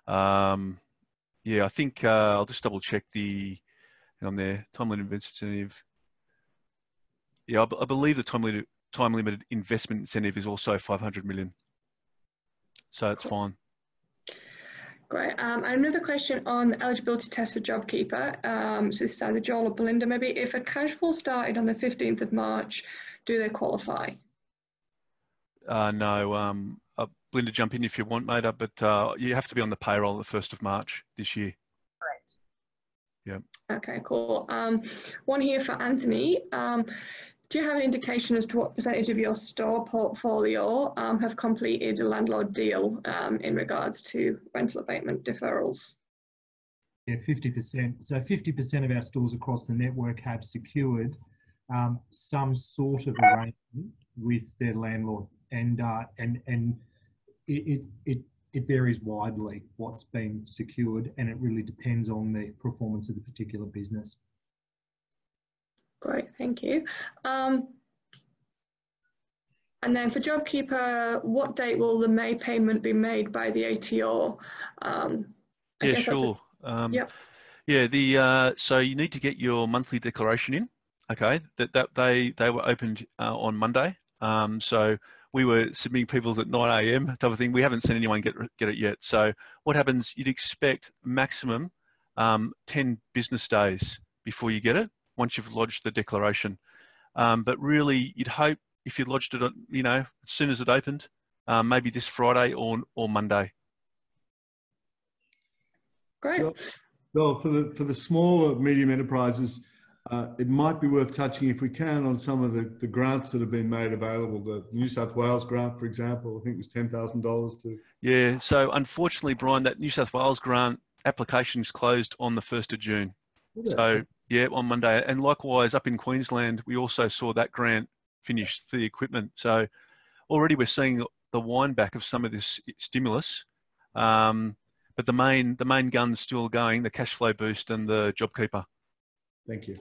yeah, I think I'll just double check on there, time limited incentive. Yeah, I believe the time limited investment incentive is also 500 million. So it's fine. Great. Another question on eligibility test for JobKeeper. So this is either Joel or Belinda. Maybe if a casual started on the 15th of March, do they qualify? No. Belinda, jump in if you want, mate. But you have to be on the payroll the 1st of March this year. Correct. Yeah. Okay, cool. One here for Anthony. Do you have an indication as to what percentage of your store portfolio have completed a landlord deal in regards to rental abatement deferrals? Yeah, 50%. So 50% of our stores across the network have secured some sort of arrangement with their landlord, and it varies widely what's been secured, and it really depends on the performance of the particular business. Great, thank you. And then for JobKeeper, what date will the May payment be made by the ATO? Yeah, sure. Yep. Yeah, so you need to get your monthly declaration in. Okay, they were opened on Monday. So we were submitting people's at 9 a.m. type of thing. We haven't seen anyone get it yet. So what happens? You'd expect maximum 10 business days before you get it, once you've lodged the declaration. But really, you'd hope if you lodged it, you know, as soon as it opened, maybe this Friday or Monday. Great. Well, for the smaller medium enterprises, it might be worth touching, if we can, on some of the grants that have been made available. The New South Wales grant, for example, I think it was $10,000 to. Yeah. So unfortunately, Brian, that New South Wales grant application is closed on the 1st of June. So yeah, on Monday. And likewise up in Queensland, we also saw that grant finished for the equipment. So already we're seeing the wind back of some of this stimulus. But the main gun's still going, the cash flow boost and the JobKeeper. Thank you.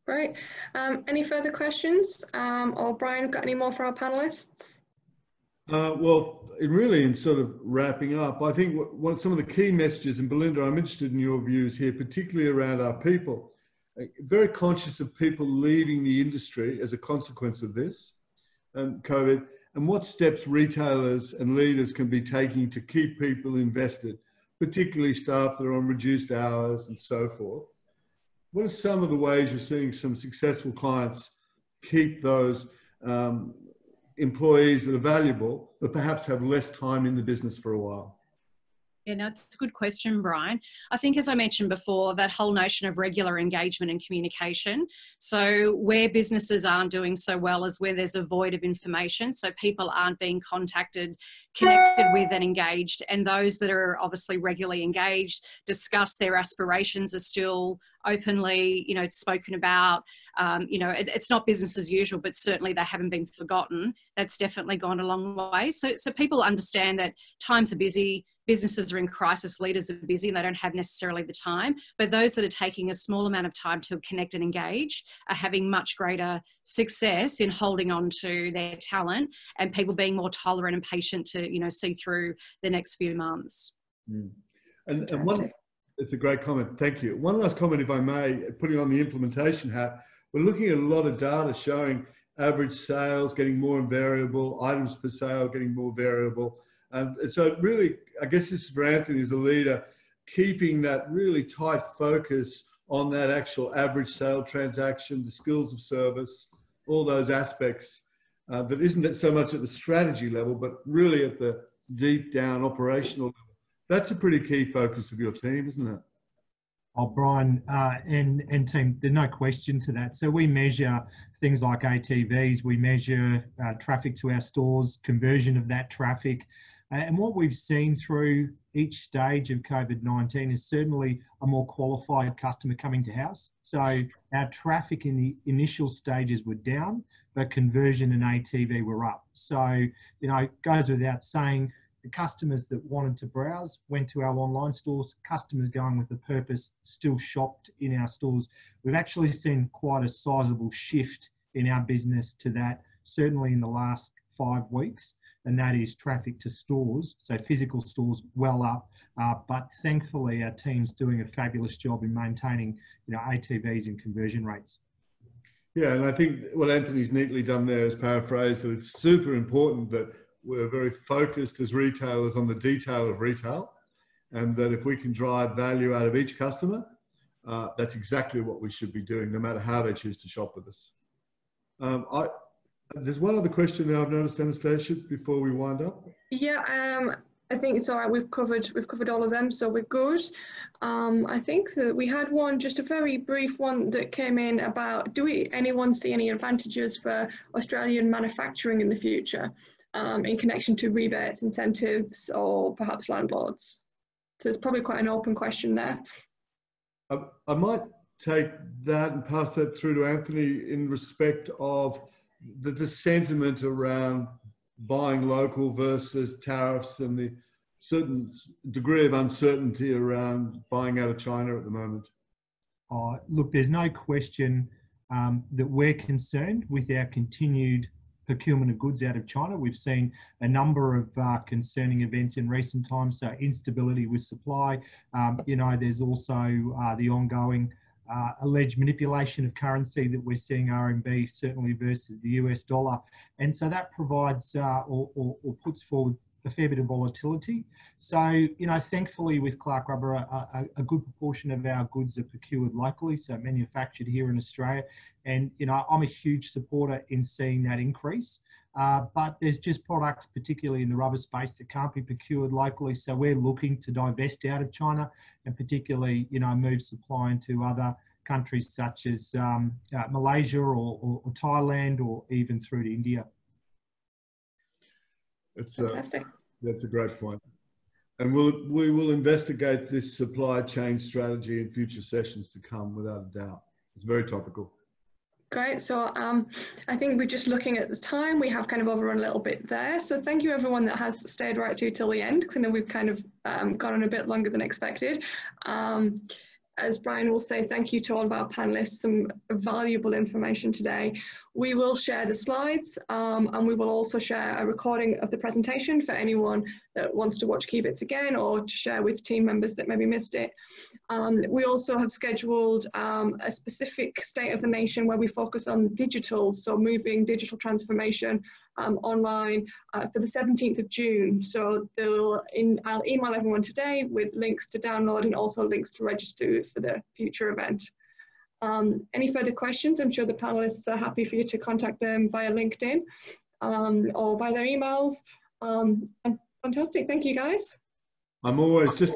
Great. Any further questions? Or Brian, got any more for our panelists? Well, in sort of wrapping up, I think some of the key messages, and Belinda, I'm interested in your views here, particularly around our people. Very conscious of people leaving the industry as a consequence of this COVID, and what steps retailers and leaders can be taking to keep people invested, particularly staff that are on reduced hours and so forth. What are some of the ways you're seeing some successful clients keep those employees that are valuable, but perhaps have less time in the business for a while? Yeah, no, it's a good question, Brian. I think, as I mentioned before, that whole notion of regular engagement and communication. So where businesses aren't doing so well is where there's a void of information. So people aren't being contacted, connected with and engaged. And those that are obviously regularly engaged, discuss their aspirations, are still openly, you know, spoken about. You know, it's not business as usual, but certainly they haven't been forgotten. That's definitely gone a long way. So people understand that times are busy, businesses are in crisis, leaders are busy, and they don't have necessarily the time. But those that are taking a small amount of time to connect and engage are having much greater success in holding on to their talent, and people being more tolerant and patient to, you know, see through the next few months. And one, it's a great comment. Thank you. One last comment, if I may, putting on the implementation hat. We're looking at a lot of data showing average sales getting more variable, items per sale getting more variable. And so it really, I guess this is for Anthony as a leader, keeping that really tight focus on that actual average sale transaction, the skills of service, all those aspects that isn't so much at the strategy level, but really at the deep down operational level. That's a pretty key focus of your team, isn't it? Oh, Brian and team, there's no question to that. So we measure things like ATVs, we measure traffic to our stores, conversion of that traffic. And what we've seen through each stage of COVID-19 is certainly a more qualified customer coming to house. So our traffic in the initial stages were down, but conversion and ATV were up. So, you know, it goes without saying, the customers that wanted to browse went to our online stores. Customers going with a purpose still shopped in our stores. We've actually seen quite a sizable shift in our business to that, certainly in the last 5 weeks, and that is traffic to stores. So physical stores well up, but thankfully our team's doing a fabulous job in maintaining, you know, ATVs and conversion rates. Yeah, and I think what Anthony's neatly done there is paraphrased that it's super important that we're very focused as retailers on the detail of retail, and that if we can drive value out of each customer, that's exactly what we should be doing, no matter how they choose to shop with us. There's one other question that I've noticed, Anastasia, before we wind up. Yeah, I think it's all right. We've covered all of them, so we're good. I think that we had one, just a very brief one that came in about, anyone see any advantages for Australian manufacturing in the future in connection to rebates, incentives, or perhaps landlords? So it's probably quite an open question there. I might take that and pass that through to Anthony in respect of the sentiment around buying local versus tariffs and the certain degree of uncertainty around buying out of China at the moment. Look, there's no question that we're concerned with our continued procurement of goods out of China. We've seen a number of concerning events in recent times, so instability with supply. You know, there's also the ongoing alleged manipulation of currency that we're seeing RMB certainly versus the US dollar. And so that provides or puts forward a fair bit of volatility. So, you know, thankfully with Clarke Rubber, a good proportion of our goods are procured locally, so manufactured here in Australia. And, you know, I'm a huge supporter in seeing that increase. But there's just products, particularly in the rubber space, that can't be procured locally. So we're looking to divest out of China and particularly, you know, move supply into other countries such as Malaysia or Thailand, or even through to India. That's a great point. And we will investigate this supply chain strategy in future sessions to come, without a doubt. It's very topical. Great. So I think we're just looking at the time. We have kind of overrun a little bit there. So thank you everyone that has stayed right through till the end, because I know we've kind of gone on a bit longer than expected. As Brian will say, thank you to all of our panelists, some valuable information today. We will share the slides and we will also share a recording of the presentation for anyone that wants to watch Key Bits again or to share with team members that maybe missed it. We also have scheduled a specific State of the Nation where we focus on digital, so moving digital transformation online for the 17th of June. So I'll email everyone today with links to download and also links to register for the future event. Any further questions? I'm sure the panelists are happy for you to contact them via LinkedIn or via their emails. And fantastic, thank you guys. I'm always, just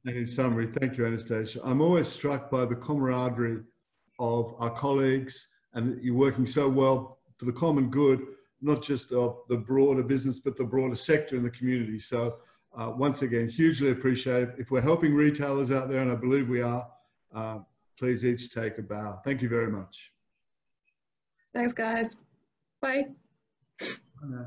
in summary, thank you Anastasia, I'm always struck by the camaraderie of our colleagues, and you're working so well for the common good, not just of the broader business, but the broader sector in the community. So once again, hugely appreciate it. If we're helping retailers out there, and I believe we are, please each take a bow. Thank you very much. Thanks, guys. Bye. Bye now.